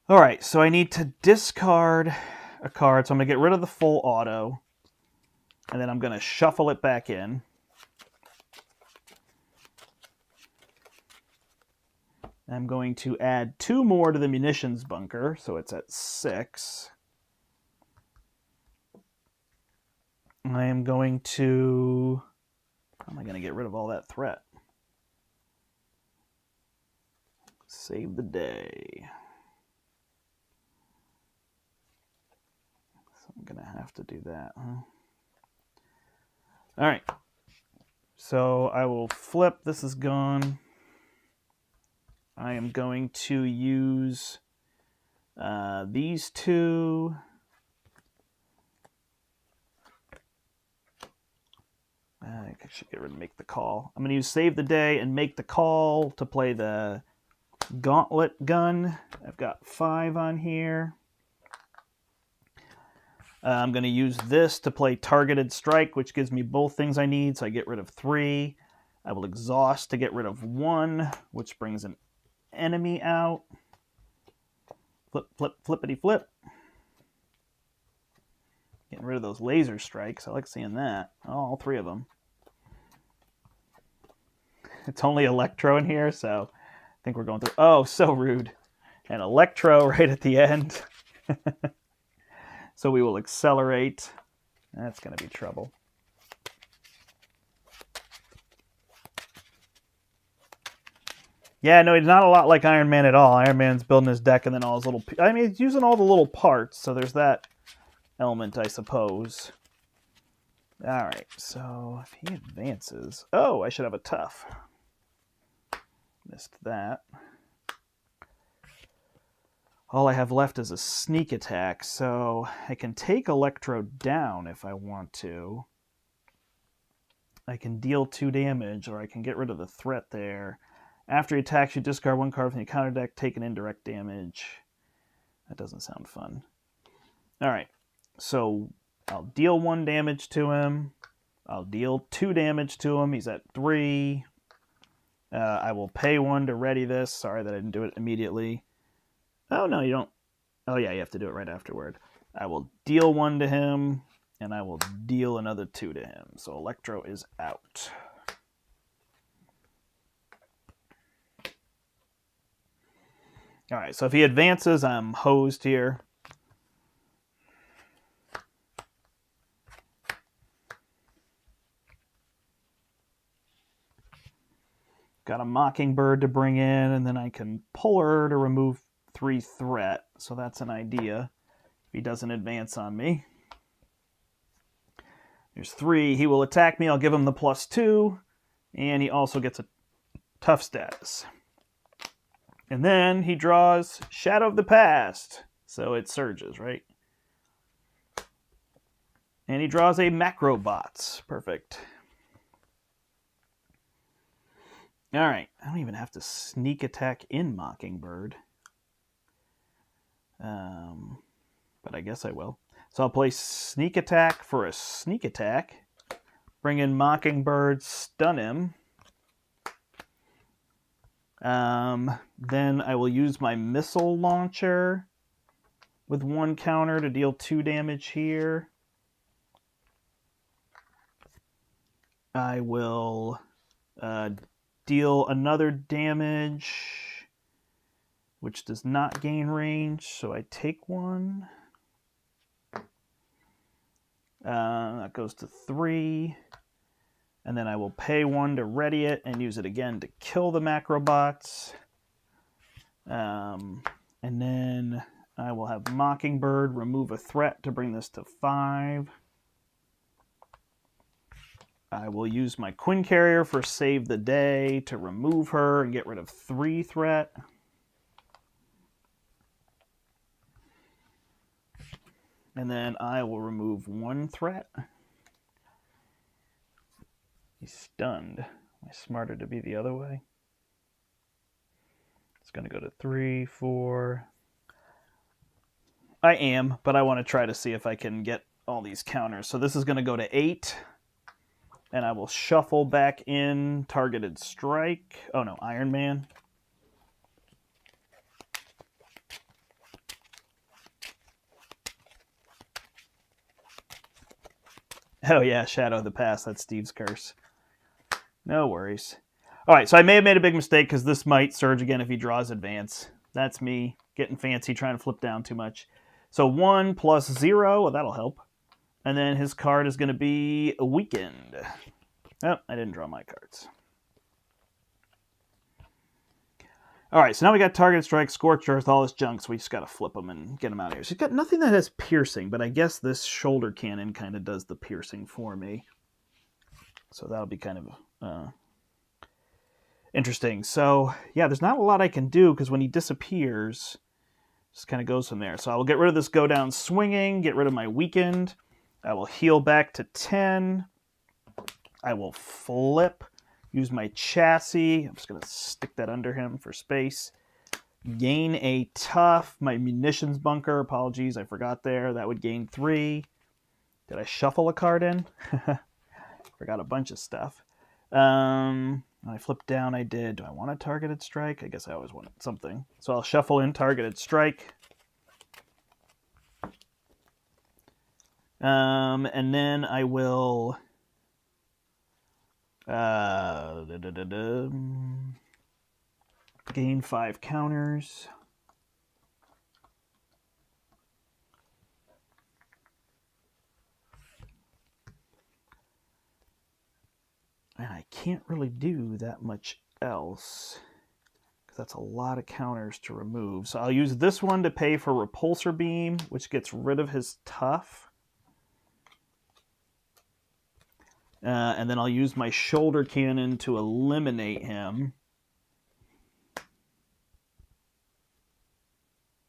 All right, so I need to discard a card. So I'm going to get rid of the full auto, and then I'm going to shuffle it back in. I'm going to add 2 more to the munitions bunker, so it's at 6. I am going to... How am I going to get rid of all that threat? Save the day. So I'm going to have to do that, huh? All right. So I will flip. This is gone. I am going to use these 2. I should get rid of make the call. I'm going to use save the day and make the call to play the gauntlet gun. I've got 5 on here. I'm going to use this to play targeted strike, which gives me both things I need. So I get rid of 3. I will exhaust to get rid of 1, which brings an enemy out. Flip, flip, flippity flip. Getting rid of those laser strikes. I like seeing that. Oh, all 3 of them. It's only Electro in here, so I think we're going through. Oh, so rude. And Electro right at the end. So we will accelerate. That's going to be trouble. Yeah, no, he's not a lot like Iron Man at all. Iron Man's building his deck and then all his little... I mean, he's using all the little parts, so there's that element, I suppose. All right, so if he advances... Oh, I should have a tough. Missed that. All I have left is a sneak attack, so I can take Electro down if I want to. I can deal 2 damage, or I can get rid of the threat there. After he attacks, you discard 1 card from your counter deck, take an indirect damage. That doesn't sound fun. Alright, so I'll deal 1 damage to him. I'll deal 2 damage to him. He's at 3. I will pay 1 to ready this. Sorry that I didn't do it immediately. Oh, no, you don't. Oh, yeah, you have to do it right afterward. I will deal 1 to him, and I will deal another 2 to him. So Electro is out. All right, so if he advances, I'm hosed here. Got a Mockingbird to bring in, and then I can pull her to remove 3 threat. So that's an idea if he doesn't advance on me. There's 3. He will attack me. I'll give him the +2, and he also gets a tough status. And then he draws Shadow of the Past. So it surges, right? And he draws a Macrobots. Perfect. All right. I don't even have to sneak attack in Mockingbird. But I guess I will. So I'll play sneak attack for a sneak attack. Bring in Mockingbird, stun him. Then I will use my missile launcher with 1 counter to deal 2 damage here. I will deal another damage, which does not gain range, so I take 1. That goes to 3. And then I will pay 1 to ready it and use it again to kill the Macrobots. And then I will have Mockingbird remove a threat to bring this to 5. I will use my Quinn Carrier for Save the Day to remove her and get rid of 3 threat. And then I will remove 1 threat. He's stunned. Am I smarter to be the other way? It's going to go to 3, 4. I am, but I want to try to see if I can get all these counters. So this is going to go to 8. And I will shuffle back in Targeted Strike. Oh no, Iron Man. Oh yeah, Shadow of the Past. That's Steve's curse. No worries. All right, so I may have made a big mistake because this might surge again if he draws advance. That's me getting fancy, trying to flip down too much. So 1 + 0, well, that'll help. And then his card is going to be Weakened. Oh, I didn't draw my cards. All right, so now we got Targeted Strike, Scorched Earth, all this junk, so we just got to flip them and get them out of here. So he's got nothing that has piercing, but I guess this shoulder cannon kind of does the piercing for me. So that'll be kind of interesting. So, yeah, there's not a lot I can do because when he disappears, just kind of goes from there. So I will get rid of this Go Down Swinging, get rid of my Weakened. I will heal back to 10. I will flip, use my Chassis. I'm just going to stick that under him for space. Gain a Tough. My Munitions Bunker, apologies, I forgot there. That would gain 3. Did I shuffle a card in? Forgot a bunch of stuff. I flipped down, I did. Do I want a Targeted Strike? I guess I always want something. So I'll shuffle in Targeted Strike. And then I will Gain 5 counters. And I can't really do that much else, because that's a lot of counters to remove. So I'll use this one to pay for Repulsor Beam, which gets rid of his Tough. And then I'll use my Shoulder Cannon to eliminate him.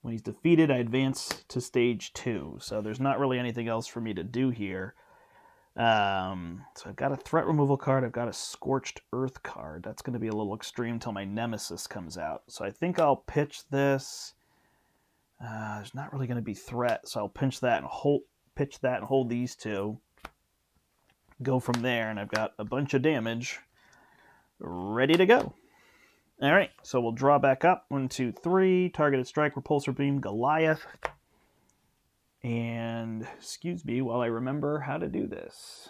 When he's defeated, I advance to stage 2. So there's not really anything else for me to do here. So I've got a threat removal card. I've got a Scorched Earth card. That's going to be a little extreme until my Nemesis comes out. So I think I'll pitch this. There's not really going to be threat, so I'll pitch that and hold these two. Go from there, and I've got a bunch of damage ready to go. All right, so we'll draw back up. 1, 2, 3. Targeted strike, Repulsor Beam, Goliath. And excuse me while I remember how to do this.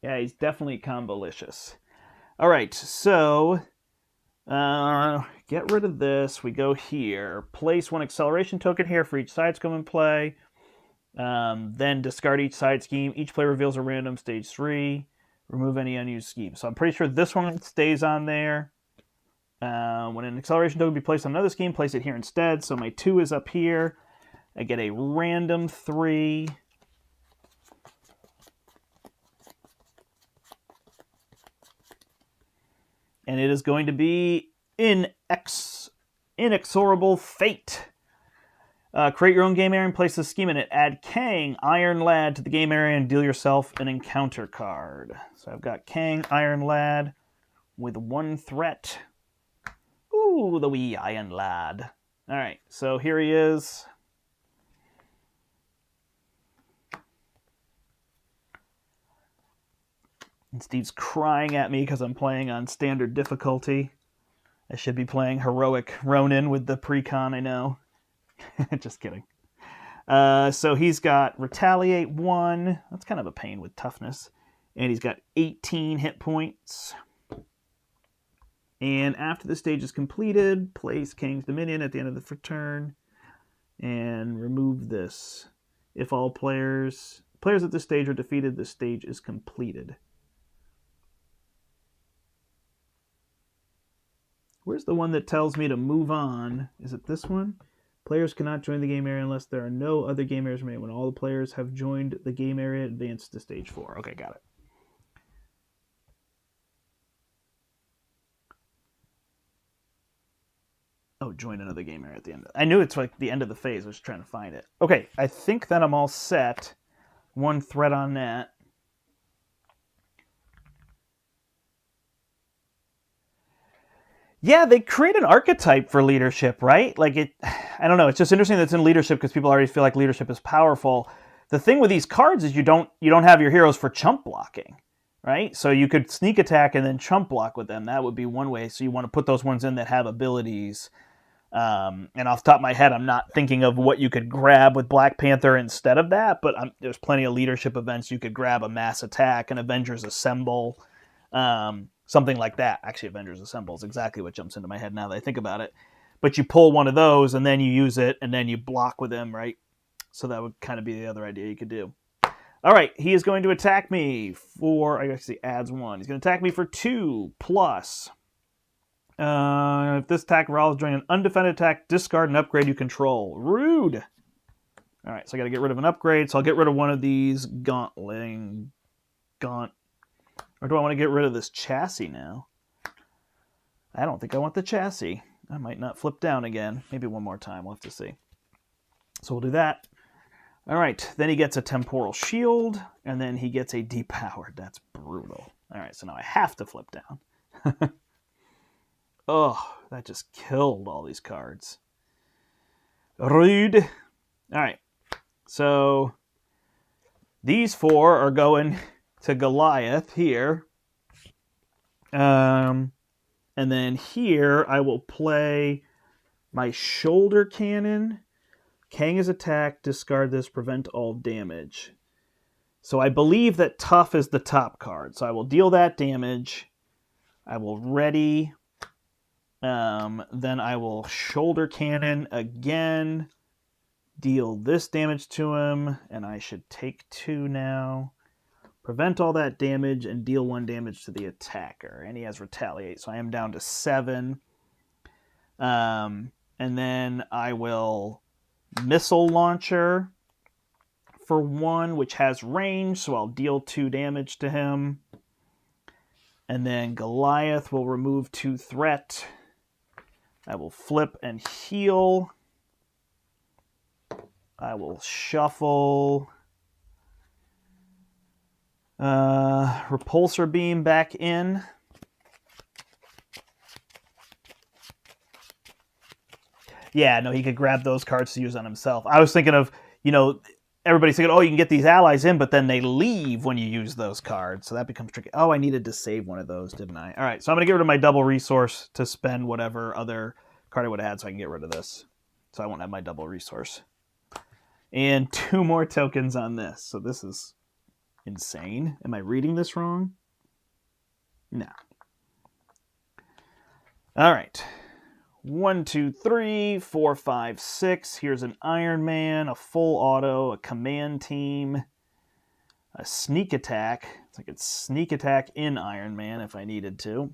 Yeah, he's definitely combolicious. All right, so get rid of this. We go here. Place 1 acceleration token here for each side scheme in play. Then discard each side scheme. Each player reveals a random stage 3. Remove any unused scheme. So I'm pretty sure this one stays on there. When an acceleration token be placed on another scheme, place it here instead. So my 2 is up here. I get a random 3. And it is going to be Inexorable Fate. Create your own game area and place the scheme in it. Add Kang, Iron Lad to the game area and deal yourself an encounter card. So I've got Kang, Iron Lad with 1 threat. Ooh, the wee Iron Lad. All right, so here he is. And Steve's crying at me because I'm playing on standard difficulty. I should be playing Heroic Ronin with the precon, I know. Just kidding. So he's got Retaliate 1. That's kind of a pain with toughness. And he's got 18 hit points. And after the stage is completed, place King's Dominion at the end of the turn. And remove this. If all players at this stage are defeated, the stage is completed. Where's the one that tells me to move on? Is it this one? Players cannot join the game area unless there are no other game areas remaining. When all the players have joined the game area, advance to stage 4. Okay, got it. Oh, join another game area at the end. I knew it's like the end of the phase. I was trying to find it. Okay, I think that I'm all set. 1 threat on that. Yeah, they create an archetype for leadership, right? Like I don't know. It's just interesting that it's in leadership because people already feel like leadership is powerful. The thing with these cards is you don't have your heroes for chump blocking, right? So you could sneak attack and then chump block with them. That would be one way. So you want to put those ones in that have abilities. And off the top of my head, I'm not thinking of what you could grab with Black Panther instead of that, but there's plenty of leadership events. You could grab a mass attack, an Avengers Assemble, something like that. Actually, Avengers Assemble is exactly what jumps into my head now that I think about it. But you pull one of those, and then you use it, and then you block with them, right? So that would kind of be the other idea you could do. All right, he is going to attack me for, I guess he adds 1. He's going to attack me for 2 plus. If this attack involves during an undefended attack, discard an upgrade you control. Rude. All right, so I got to get rid of an upgrade. So I'll get rid of one of these Or do I want to get rid of this chassis now? I don't think I want the chassis. I might not flip down again. Maybe one more time. We'll have to see. So we'll do that. All right, then he gets a Temporal Shield, and then he gets a Depowered. That's brutal. All right, so now I have to flip down. Oh, that just killed all these cards. Rude. All right, so these 4 are going to Goliath here. And then here I will play my Shoulder Cannon. Kang is attacked, discard this, prevent all damage. So I believe that tough is the top card. So I will deal that damage. I will ready. Then I will shoulder cannon again. Deal this damage to him. And I should take 2 now. Prevent all that damage and deal 1 damage to the attacker. And he has retaliate. So I am down to 7. And then I will missile launcher for 1, which has range, so I'll deal 2 damage to him. And then Goliath will remove 2 threat. I will flip and heal. I will shuffle Repulsor Beam back in. Yeah, no, he could grab those cards to use on himself. I was thinking of, everybody's thinking, oh, you can get these allies in, but then they leave when you use those cards. So that becomes tricky. Oh, I needed to save one of those, didn't I? All right, so I'm going to get rid of my double resource to spend whatever other card I would have had so I can get rid of this. So I won't have my double resource. And 2 more tokens on this. So this is insane. Am I reading this wrong? No. All right. 1, 2, 3, 4, 5, 6. Here's an Iron Man, a full auto, a command team, a sneak attack. So I could sneak attack in Iron Man if I needed to.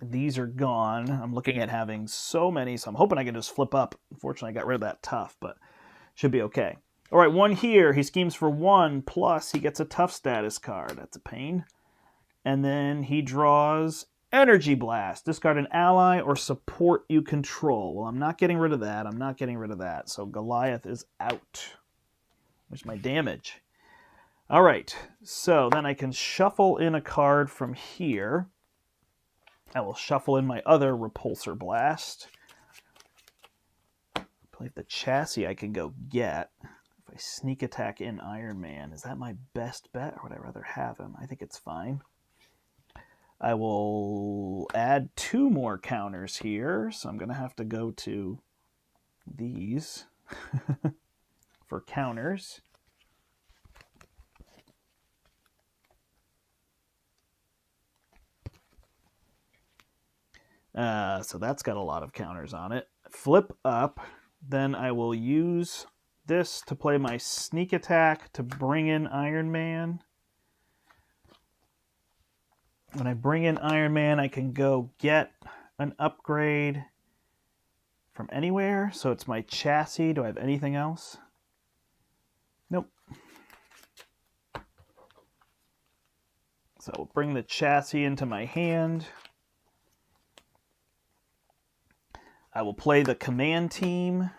These are gone. I'm looking at having so many, so I'm hoping I can just flip up. Unfortunately, I got rid of that tough, but should be okay. All right, 1 here. He schemes for 1, plus he gets a tough status card. That's a pain. And then he draws Energy Blast. Discard an ally or support you control. Well, I'm not getting rid of that. I'm not getting rid of that. So Goliath is out. There's my damage. All right. So then I can shuffle in a card from here. I will shuffle in my other Repulsor Blast. I believe the chassis I can go get. If I sneak attack in Iron Man, is that my best bet or would I rather have him? I think it's fine. I will add 2 more counters here, so I'm going to have to go to these for counters. So that's got a lot of counters on it. Flip up, then I will use this to play my sneak attack to bring in Iron Man. When I bring in Iron Man, I can go get an upgrade from anywhere. So it's my chassis. Do I have anything else? Nope. So I'll bring the chassis into my hand. I will play the command team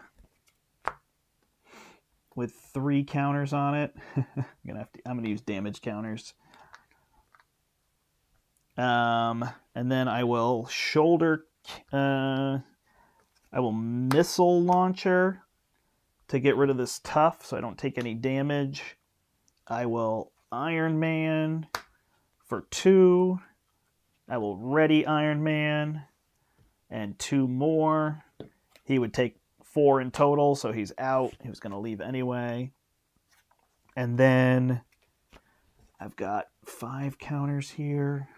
with 3 counters on it. I'm gonna use damage counters. And then I will I will missile launcher to get rid of this tough so I don't take any damage. I will Iron Man for 2. I will ready Iron Man and 2 more. He would take 4 in total, so he's out. He was going to leave anyway. And then I've got 5 counters here.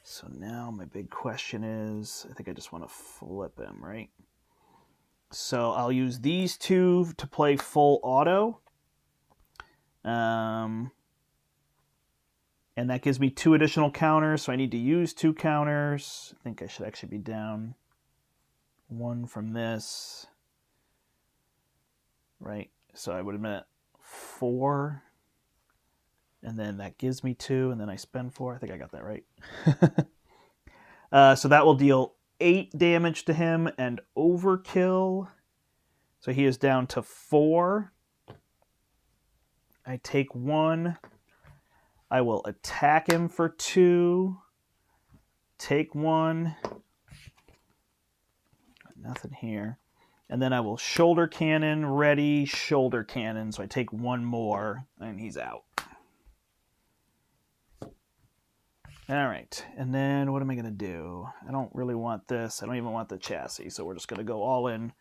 So now my big question is, I think I just want to flip him, right? So I'll use these 2 to play full auto. And that gives me 2 additional counters, so I need to use 2 counters. I think I should actually be down 1 from this. Right? So I would have been at 4. And then that gives me 2, and then I spend 4. I think I got that right. So that will deal 8 damage to him and overkill. So he is down to 4. I take 1. I will attack him for 2. Take 1. Nothing here. And then I will shoulder cannon, ready, shoulder cannon. So I take 1 more, and he's out. All right, and then what am I going to do? I don't really want this. I don't even want the chassis, so we're just going to go all in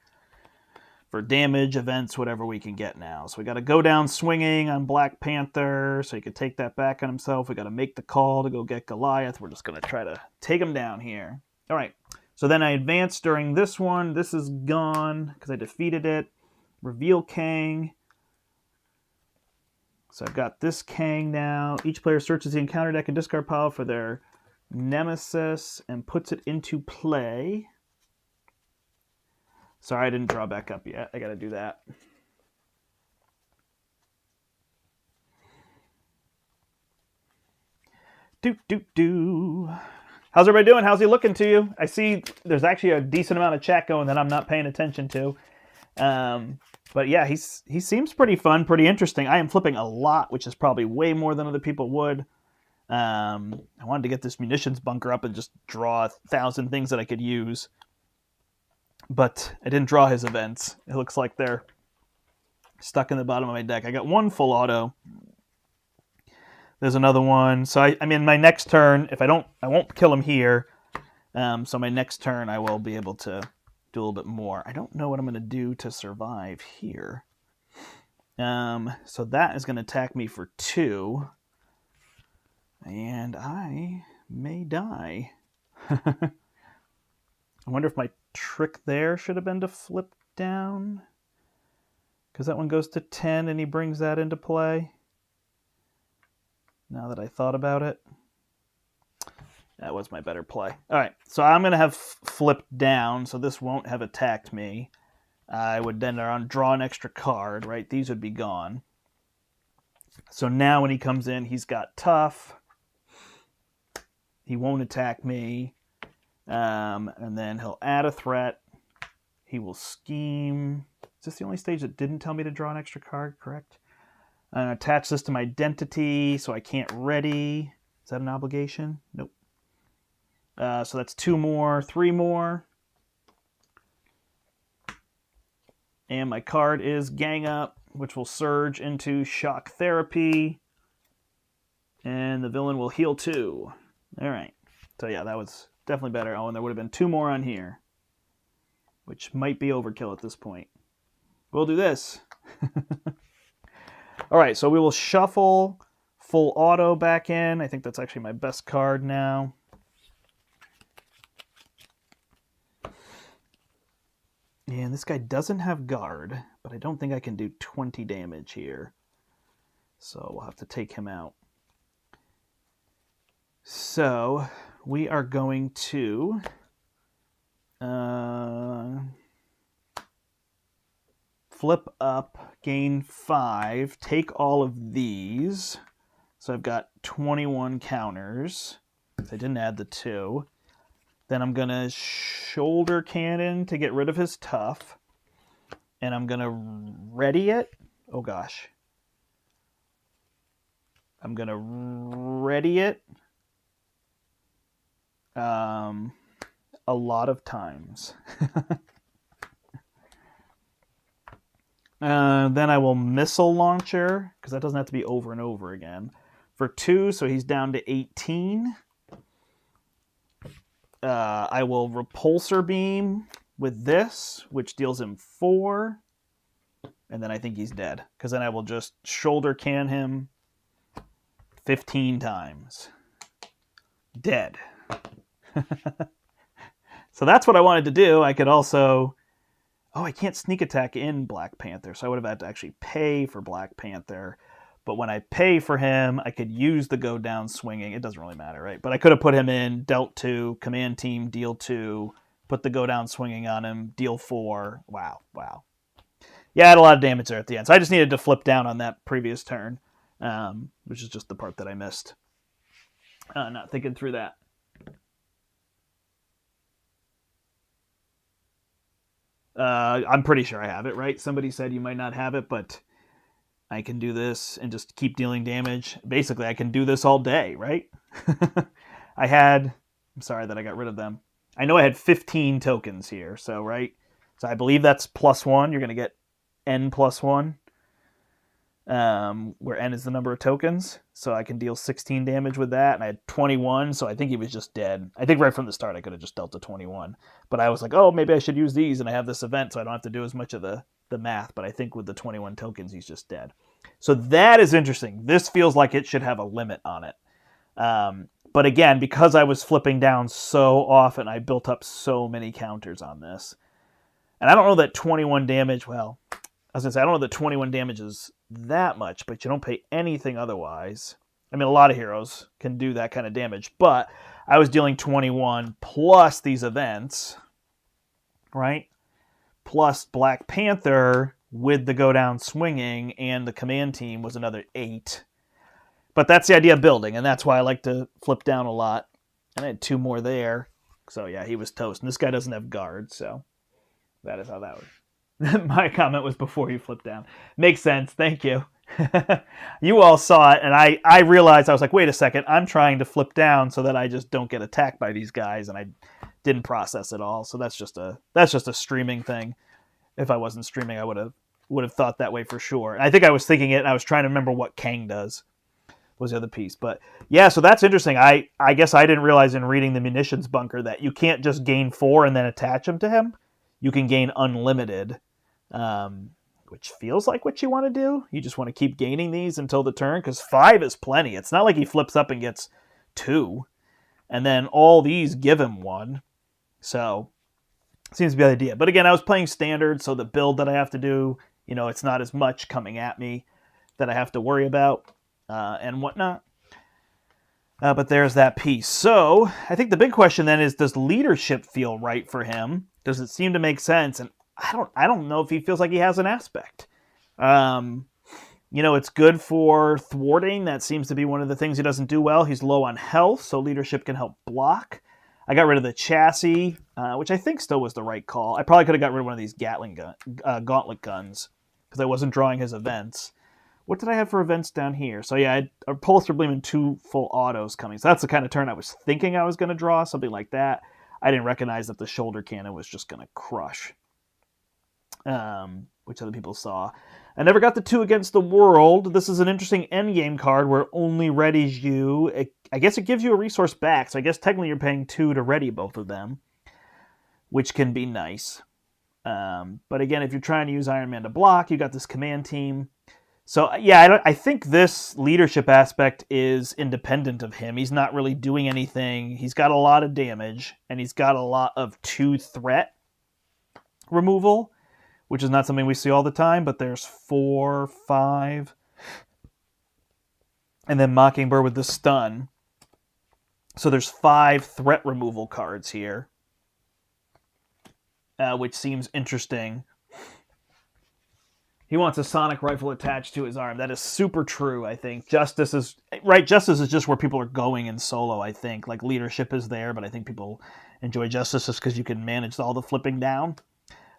for damage, events, whatever we can get now. So we got to go down swinging on Black Panther, so he could take that back on himself. We got to make the call to go get Goliath. We're just going to try to take him down here. All right. So then I advanced during this one. This is gone because I defeated it. Reveal Kang. So I've got this Kang now. Each player searches the encounter deck and discard pile for their Nemesis and puts it into play. Sorry, I didn't draw back up yet. I got to do that. How's everybody doing? How's he looking to you? I see there's actually a decent amount of chat going that I'm not paying attention to. But yeah, he seems pretty fun, pretty interesting. I am flipping a lot, which is probably way more than other people would. I wanted to get this munitions bunker up and just draw 1,000 things that I could use. But I didn't draw his events. It looks like they're stuck in the bottom of my deck. I got one full auto. There's another one. So I mean, my next turn, if I won't kill him here. So my next turn, I will be able to do a little bit more. I don't know what I'm going to do to survive here. So that is going to attack me for 2. And I may die. I wonder if my trick there should have been to flip down. Because that one goes to 10 and he brings that into play. Now that I thought about it. That was my better play. All right, so I'm going to have flipped down, so this won't have attacked me. I would then draw an extra card, right? These would be gone. So now when he comes in, he's got tough. He won't attack me. And then he'll add a threat. He will scheme. Is this the only stage that didn't tell me to draw an extra card, correct? Attach this to my identity so I can't ready. Is that an obligation? Nope. So that's 2 more, 3 more. And my card is Gang Up, which will surge into Shock Therapy. And the villain will heal 2. All right. So yeah, that was definitely better. Oh, and there would have been 2 more on here, which might be overkill at this point. We'll do this. All right, so we will shuffle full auto back in. I think that's actually my best card now. And this guy doesn't have guard, but I don't think I can do 20 damage here. So we'll have to take him out. So we are going to flip up, gain 5, take all of these. So I've got 21 counters. I didn't add the 2. Then I'm going to shoulder cannon to get rid of his tough. And I'm going to ready it. Oh gosh. I'm going to ready it a lot of times. Then I will missile launcher, because that doesn't have to be over and over again. For 2, so he's down to 18. I will repulsor beam with this, which deals him 4. And then I think he's dead, because then I will just shoulder can him 15 times. Dead. So that's what I wanted to do. I could also... Oh, I can't sneak attack in Black Panther, so I would have had to actually pay for Black Panther. But when I pay for him, I could use the go down swinging. It doesn't really matter, right? But I could have put him in, dealt 2, command team, deal 2, put the go down swinging on him, deal 4. Wow. Yeah, I had a lot of damage there at the end. So I just needed to flip down on that previous turn, which is just the part that I missed. Not thinking through that. I'm pretty sure I have it, right? Somebody said you might not have it, but I can do this and just keep dealing damage. Basically, I can do this all day, right? I'm sorry that I got rid of them. I know I had 15 tokens here, so, right? So I believe that's +1. You're going to get N +1, where N is the number of tokens. So I can deal 16 damage with that, and I had 21, so I think he was just dead. I think right from the start I could have just dealt a 21. But I was like, oh, maybe I should use these, and I have this event, so I don't have to do as much of the the math, but I think with the 21 tokens, he's just dead. So that is interesting. This feels like it should have a limit on it. But again, because I was flipping down so often, I built up so many counters on this. And I don't know that 21 damage, well, I was going to say, I don't know that 21 damage is that much, but you don't pay anything otherwise. I mean, a lot of heroes can do that kind of damage, but I was dealing 21 plus these events, right? Plus Black Panther with the go down swinging, and the command team was another 8. But that's the idea of building, and that's why I like to flip down a lot. And I had 2 more there. So yeah, he was toast. And this guy doesn't have guards, so that is how that was. My comment was before you flip down. Makes sense. Thank you. You all saw it, and I realized, I was like, wait a second, I'm trying to flip down so that I just don't get attacked by these guys, and I didn't process it all. So that's just a streaming thing. If I wasn't streaming, I would have thought that way for sure. And I think I was thinking it, and I was trying to remember what Kang does was the other piece. But yeah, so that's interesting. I guess I didn't realize in reading the munitions bunker that you can't just gain 4 and then attach them to him. You can gain unlimited, which feels like what you want to do. You just want to keep gaining these until the turn, because 5 is plenty. It's not like he flips up and gets 2, and then all these give him 1. So seems to be the idea. But again, I was playing standard, so the build that I have to do, it's not as much coming at me that I have to worry about and whatnot. But there's that piece. So I think the big question then is, does leadership feel right for him? Does it seem to make sense? And I don't know if he feels like he has an aspect. It's good for thwarting. That seems to be one of the things he doesn't do well. He's low on health, so leadership can help block. I got rid of the chassis, which I think still was the right call. I probably could have got rid of one of these gauntlet guns, because I wasn't drawing his events. What did I have for events down here? So yeah, I had a Pulsar Beam and 2 full autos coming. So that's the kind of turn I was thinking I was going to draw, something like that. I didn't recognize that the shoulder cannon was just going to crush, which other people saw. I never got the 2 Against the World. This is an interesting endgame card where it only readies you. I guess it gives you a resource back, so I guess technically you're paying 2 to ready both of them, which can be nice. But again, if you're trying to use Iron Man to block, you got this command team. So yeah, I think this leadership aspect is independent of him. He's not really doing anything. He's got a lot of damage, and he's got a lot of 2 threat removal, which is not something we see all the time, but there's 4, 5. And then Mockingbird with the stun. So there's 5 threat removal cards here, which seems interesting. He wants a sonic rifle attached to his arm. That is super true, I think. Justice is just where people are going in solo, I think. Like, leadership is there, but I think people enjoy Justice just because you can manage all the flipping down.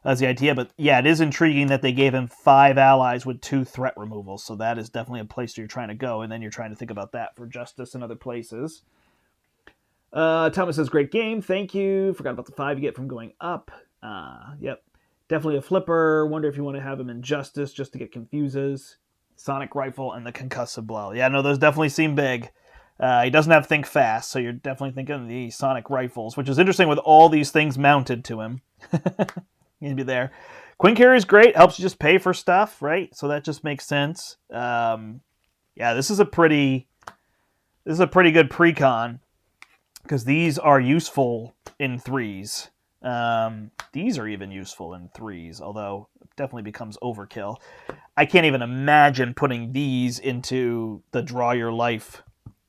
That's the idea. But yeah, it is intriguing that they gave him 5 allies with 2 threat removals. So that is definitely a place where you're trying to go. And then you're trying to think about that for Justice and other places. Thomas says, great game. Thank you. Forgot about the 5 you get from going up. Yep. Definitely a flipper. Wonder if you want to have him in Justice just to get confuses. Sonic Rifle and the Concussive Blow. Yeah, no, those definitely seem big. He doesn't have Think Fast, so you're definitely thinking the Sonic Rifles, which is interesting with all these things mounted to him. He'd be there. Queen Carrier's great. Helps you just pay for stuff, right? So that just makes sense. Yeah, this is a pretty good pre-con, because these are useful in 3s. These are even useful in 3s, although it definitely becomes overkill. I can't even imagine putting these into the Draw Your Life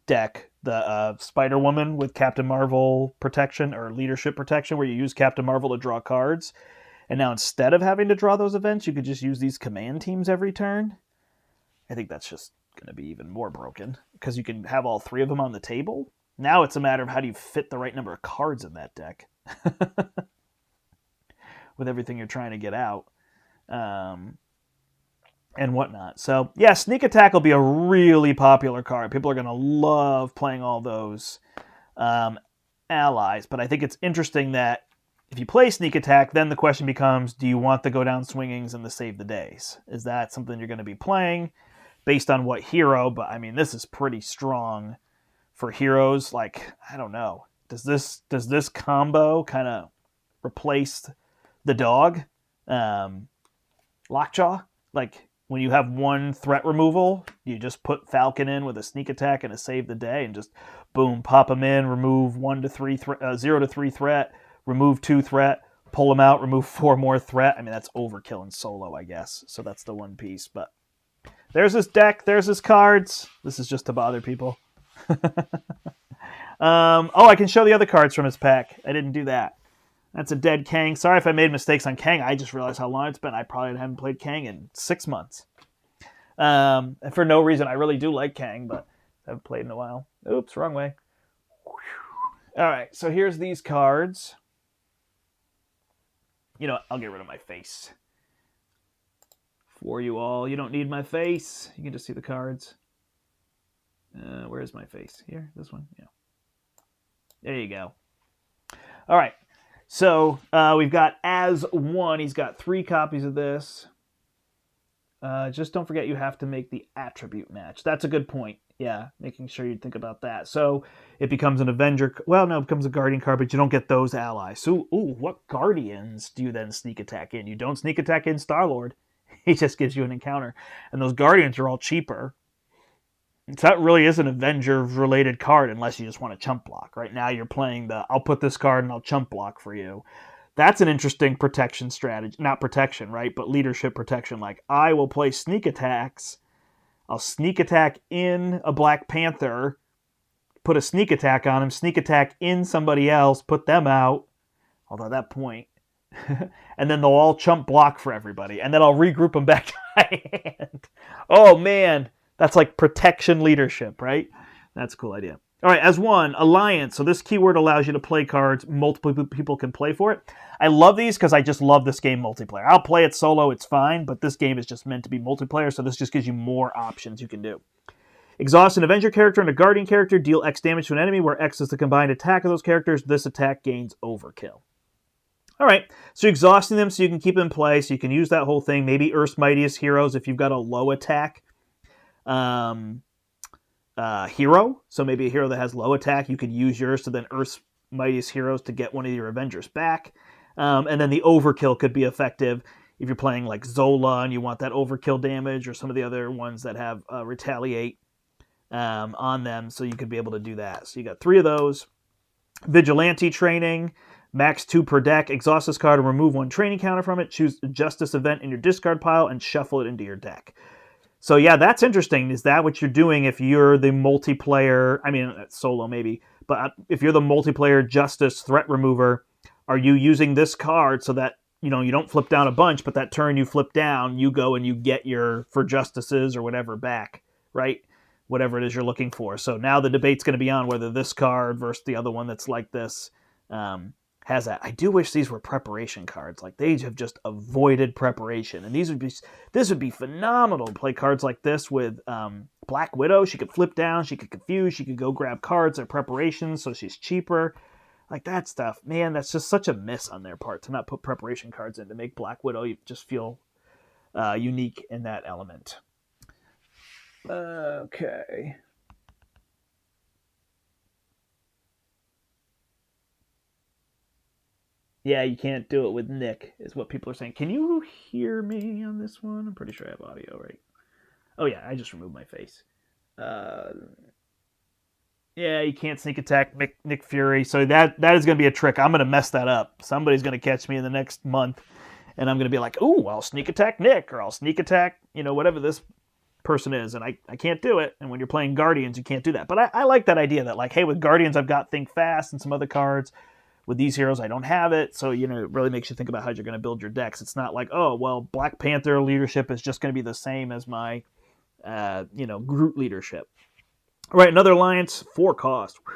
deck. The Spider-Woman with Captain Marvel protection, or leadership protection, where you use Captain Marvel to draw cards. And now instead of having to draw those events, you could just use these command teams every turn. I think that's just going to be even more broken, because you can have all 3 of them on the table. Now it's a matter of how do you fit the right number of cards in that deck. With everything you're trying to get out and whatnot. So yeah, Sneak Attack will be a really popular card. People are going to love playing all those allies. But I think it's interesting that if you play Sneak Attack, then the question becomes, do you want the Go Down Swingings and the Save the Days? Is that something you're going to be playing based on what hero? But I mean, this is pretty strong for heroes. Like, I don't know. Does this combo kind of replace the dog? Lockjaw. Like, when you have one threat removal, you just put Falcon in with a sneak attack and a save the day, and just boom, pop them in, remove 0 to 3 threat, remove 2 threat, pull them out, remove 4 more threat. I mean, that's overkill in solo, I guess. So that's the one piece. But there's his deck. There's his cards. This is just to bother people. Oh, I can show the other cards from his pack. I didn't do that. That's a dead Kang. Sorry if I made mistakes on Kang. I just realized how long it's been. I probably haven't played Kang in 6 months. And for no reason. I really do like Kang, but I haven't played in a while. Oops, wrong way. All right, so here's these cards. You know what? I'll get rid of my face for you all. You don't need my face. You can just see the cards. Where is my face? Here? This one? Yeah. There you go. All right. So we've got as one. He's got 3 copies of this. Just don't forget you have to make the attribute match. That's a good point. Yeah, making sure you think about that. So it becomes an Avenger. Well, no, it becomes a Guardian card, but you don't get those allies. So, what Guardians do you then sneak attack in? You don't sneak attack in Star-Lord. He just gives you an encounter. And those Guardians are all cheaper. So that really is an Avenger-related card unless you just want to chump block. Right now you're playing the, I'll put this card and I'll chump block for you. That's an interesting protection strategy. Not protection, right? But leadership protection. Like, I will play sneak attacks. I'll sneak attack in a Black Panther, put a sneak attack on him, sneak attack in somebody else, put them out. Although at that point, and then they'll all chump block for everybody. And then I'll regroup them back to my hand. Oh, man. That's like protection leadership, right? That's a cool idea. All right, as one, Alliance. So this keyword allows you to play cards multiple people can play for it. I love these because I just love this game multiplayer. I'll play it solo, it's fine, but this game is just meant to be multiplayer, so this just gives you more options you can do. Exhaust an Avenger character and a Guardian character. Deal X damage to an enemy, where X is the combined attack of those characters. This attack gains overkill. All right, so you're exhausting them so you can keep them in play, so you can use that whole thing. Maybe Earth's Mightiest Heroes if you've got a low attack. Hero, so maybe a hero that has low attack, you could use yours to then Earth's Mightiest Heroes to get one of your Avengers back. And then the overkill could be effective if you're playing like Zola and you want that overkill damage, or some of the other ones that have retaliate on them, so you could be able to do that. So you got 3 of those. Vigilante training, max 2 per deck. Exhaust this card and remove 1 training counter from it. Choose a Justice event in your discard pile and shuffle it into your deck. So yeah, that's interesting. Is that what you're doing if you're the multiplayer? I mean, solo maybe, but if you're the multiplayer Justice threat remover, are you using this card so that, you know, you don't flip down a bunch, but that turn you flip down, you go and you get your for Justices or whatever back, right? Whatever it is you're looking for. So now the debate's going to be on whether this card versus the other one that's like this has that. I do wish these were preparation cards. Like, they have just avoided preparation, and this would be phenomenal to play cards like this with Black Widow. She could flip down, she could confuse, she could go grab cards at preparation, so she's cheaper. Like, that stuff, man, that's just such a miss on their part to not put preparation cards in to make Black Widow just feel unique in that element. Okay. Yeah, you can't do it with Nick, is what people are saying. Can you hear me on this one? I'm pretty sure I have audio, right? Oh, yeah, I just removed my face. Yeah, you can't sneak attack Nick Fury. So that is going to be a trick. I'm going to mess that up. Somebody's going to catch me in the next month, and I'm going to be like, ooh, I'll sneak attack Nick, or I'll sneak attack, you know, whatever this person is, and I can't do it. And when you're playing Guardians, you can't do that. But I like that idea that, like, hey, with Guardians, I've got Think Fast and some other cards. With these heroes, I don't have it, so, you know, it really makes you think about how you're going to build your decks. It's not like, oh, well, Black Panther leadership is just going to be the same as my, Groot leadership. All right, another alliance, 4 cost. Whew.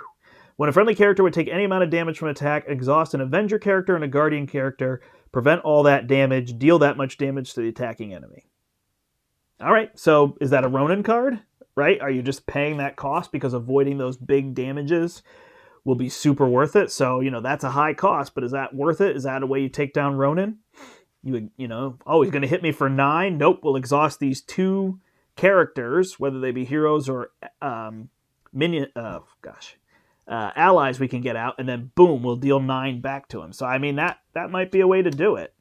When a friendly character would take any amount of damage from an attack, exhaust an Avenger character and a Guardian character, prevent all that damage, deal that much damage to the attacking enemy. All right, so is that a Ronin card, right? Are you just paying that cost because avoiding those big damages will be super worth it? So, you know, that's a high cost, but is that worth it? Is that a way you take down Ronin? You know, oh, he's going to hit me for 9? Nope, we'll exhaust these 2 characters, whether they be heroes or allies we can get out, and then boom, we'll deal 9 back to him. So, I mean, that might be a way to do it.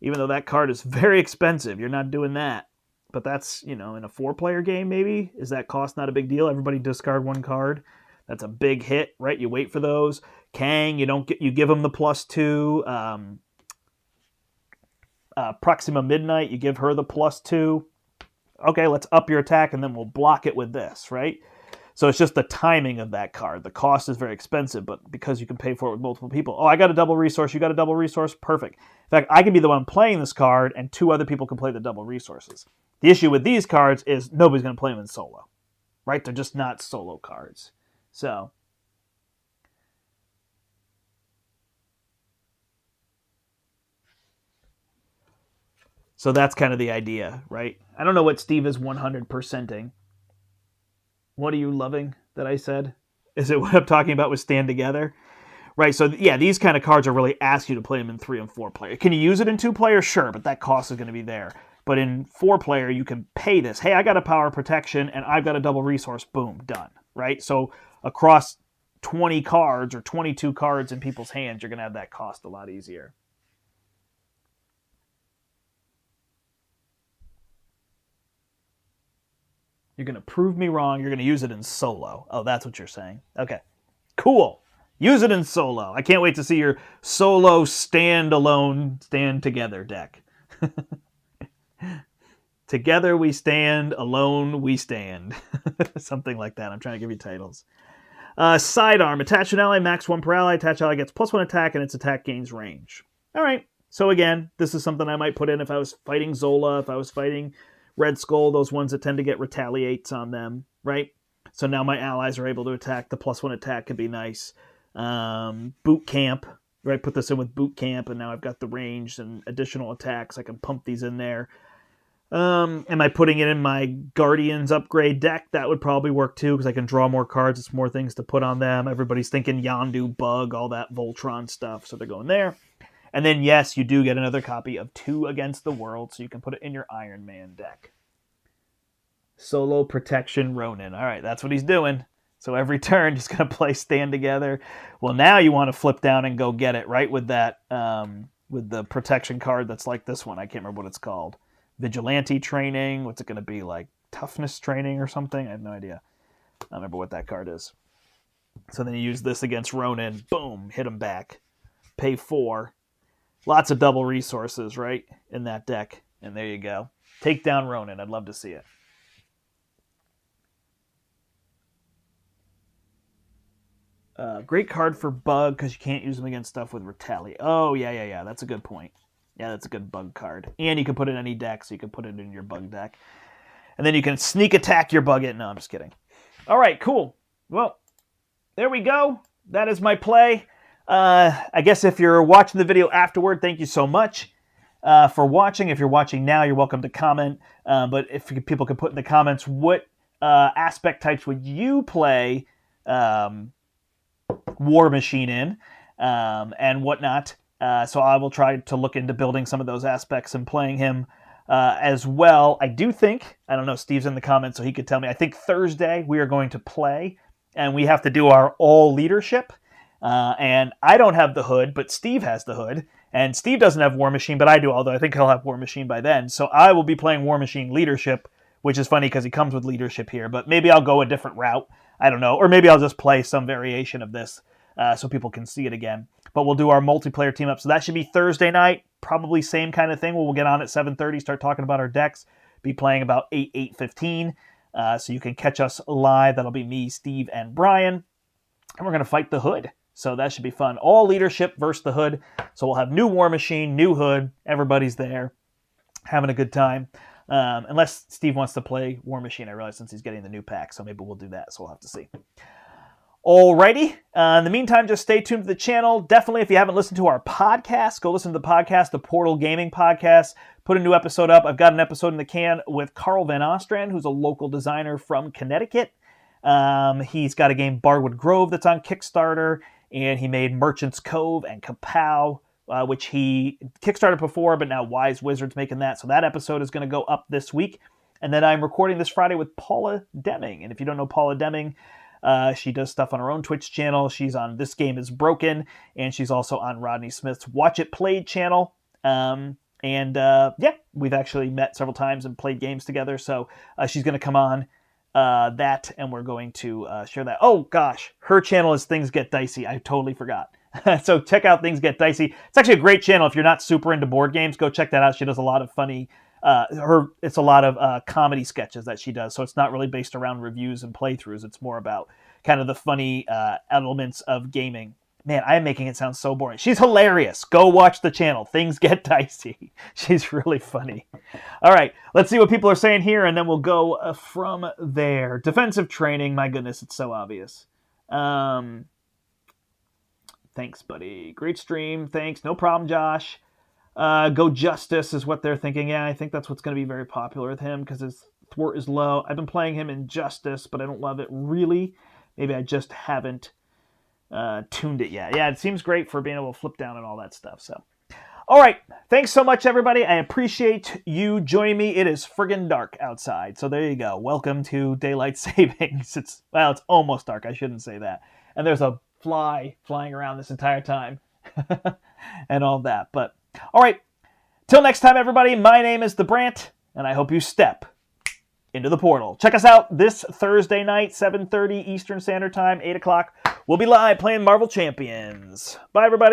even though that card is very expensive. You're not doing that. But that's, in a 4-player game, maybe? Is that cost not a big deal? Everybody discard 1 card. That's a big hit, right? You wait for those. Kang, you give him the +2. Proxima Midnight, you give her the +2. Okay, let's up your attack, and then we'll block it with this, right? So it's just the timing of that card. The cost is very expensive, but because you can pay for it with multiple people. Oh, I got a double resource. You got a double resource? Perfect. In fact, I can be the one playing this card, and 2 other people can play the double resources. The issue with these cards is nobody's going to play them in solo, right? They're just not solo cards. So that's kind of the idea, right? I don't know what Steve is 100%ing. What are you loving that I said? Is it what I'm talking about with Stand Together? Right, so yeah, these kind of cards are really ask you to play them in 3 and 4 player. Can you use it in 2 player? Sure, but that cost is going to be there. But in 4 player, you can pay this. Hey, I got a power protection and I've got a double resource. Boom, done. Right? So across 20 cards or 22 cards in people's hands, you're going to have that cost a lot easier. You're going to prove me wrong. You're going to use it in solo. Oh, that's what you're saying. Okay, cool. Use it in solo. I can't wait to see your solo stand-alone, stand-together deck. Together we stand, alone we stand. Something like that. I'm trying to give you titles. Sidearm. Attach to an ally, max 1 per ally. Attached ally gets +1 attack, and its attack gains range. All right. So again, this is something I might put in if I was fighting Zola, if I was fighting Red Skull, those ones that tend to get retaliates on them, right? So now my allies are able to attack. The +1 attack could be nice. Boot Camp, right? Put this in with Boot Camp, and now I've got the range and additional attacks. I can pump these in there. Am I putting it in my Guardians upgrade deck? That would probably work too, because I can draw more cards. It's more things to put on them. Everybody's thinking Yondu, Bug, all that Voltron stuff, so they're going there. And then, yes, you do get another copy of 2 Against the World, so you can put it in your Iron Man deck. Solo Protection Ronin. All right, that's what he's doing. So every turn, he's going to play Stand Together. Well, now you want to flip down and go get it, right, with that, with the protection card that's like this one. I can't remember what it's called. Vigilante Training. What's it going to be, like Toughness Training or something? I have no idea. I don't remember what that card is. So then you use this against Ronin. Boom, hit him back. Pay 4. Lots of double resources, right, in that deck. And there you go. Take down Ronin. I'd love to see it. Great card for Bug, because you can't use them against stuff with Retaliate. Oh, yeah. That's a good point. Yeah, that's a good Bug card. And you can put it in any deck, so you can put it in your Bug deck. And then you can sneak attack your Bug it. No, I'm just kidding. All right, cool. Well, there we go. That is my play. I guess if you're watching the video afterward, thank you so much for watching. If you're watching now, you're welcome to comment. But if people could put in the comments, what aspect types would you play War Machine in and whatnot? So I will try to look into building some of those aspects and playing him as well. I do think, I don't know, Steve's in the comments, so he could tell me. I think Thursday we are going to play, and we have to do our all leadership. And I don't have the hood, but Steve has the hood. And Steve doesn't have War Machine, but I do, although I think he'll have War Machine by then. So I will be playing War Machine Leadership, which is funny because he comes with Leadership here. But maybe I'll go a different route. I don't know. Or maybe I'll just play some variation of this so people can see it again. But we'll do our multiplayer team up. So that should be Thursday night. Probably same kind of thing. We'll get on at 7:30, start talking about our decks. Be playing about 8:15. So you can catch us live. That'll be me, Steve, and Brian. And we're going to fight the Hood. So that should be fun. All leadership versus the Hood. So we'll have new War Machine, new Hood. Everybody's there, having a good time. Unless Steve wants to play War Machine, I realize, since he's getting the new pack. So maybe we'll do that. So we'll have to see. Alrighty. In the meantime, just stay tuned to the channel. Definitely, if you haven't listened to our podcast, go listen to the podcast, the Portal Gaming Podcast. Put a new episode up. I've got an episode in the can with Carl Van Ostrand, who's a local designer from Connecticut. He's got a game, Barwood Grove, that's on Kickstarter. And he made Merchant's Cove and Kapow, which he Kickstarted before, but now Wise Wizard's making that. So that episode is going to go up this week. And then I'm recording this Friday with Paula Deming. And if you don't know Paula Deming, she does stuff on her own Twitch channel. She's on This Game Is Broken. And she's also on Rodney Smith's Watch It Played channel. And And yeah, we've actually met several times and played games together. So she's going to come on that, and we're going to share that. Oh gosh, her channel is Things Get Dicey. I totally forgot. So check out Things Get Dicey. It's actually a great channel. If you're not super into board games, go check that out. She does a lot of funny, it's a lot of comedy sketches that she does. So it's not really based around reviews and playthroughs. It's more about kind of the funny elements of gaming. Man, I am making it sound so boring. She's hilarious. Go watch the channel. Things Get Dicey. She's really funny. All right, let's see what people are saying here, and then we'll go from there. Defensive training. My goodness, it's so obvious. Thanks, buddy. Great stream. Thanks. No problem, Josh. Go Justice is what they're thinking. Yeah, I think that's what's going to be very popular with him because his thwart is low. I've been playing him in Justice, but I don't love it really. Maybe I just haven't tuned it yet. Yeah, it seems great for being able to flip down and all that stuff. So, all right. Thanks so much, everybody. I appreciate you joining me. It is friggin' dark outside. So there you go. Welcome to Daylight Savings. It's almost dark. I shouldn't say that. And there's a fly flying around this entire time and all that. But all right, till next time, everybody, my name is the Brandt, and I hope you step into the portal. Check us out this Thursday night, 7:30 Eastern Standard Time, 8 o'clock. We'll be live playing Marvel Champions. Bye, everybody.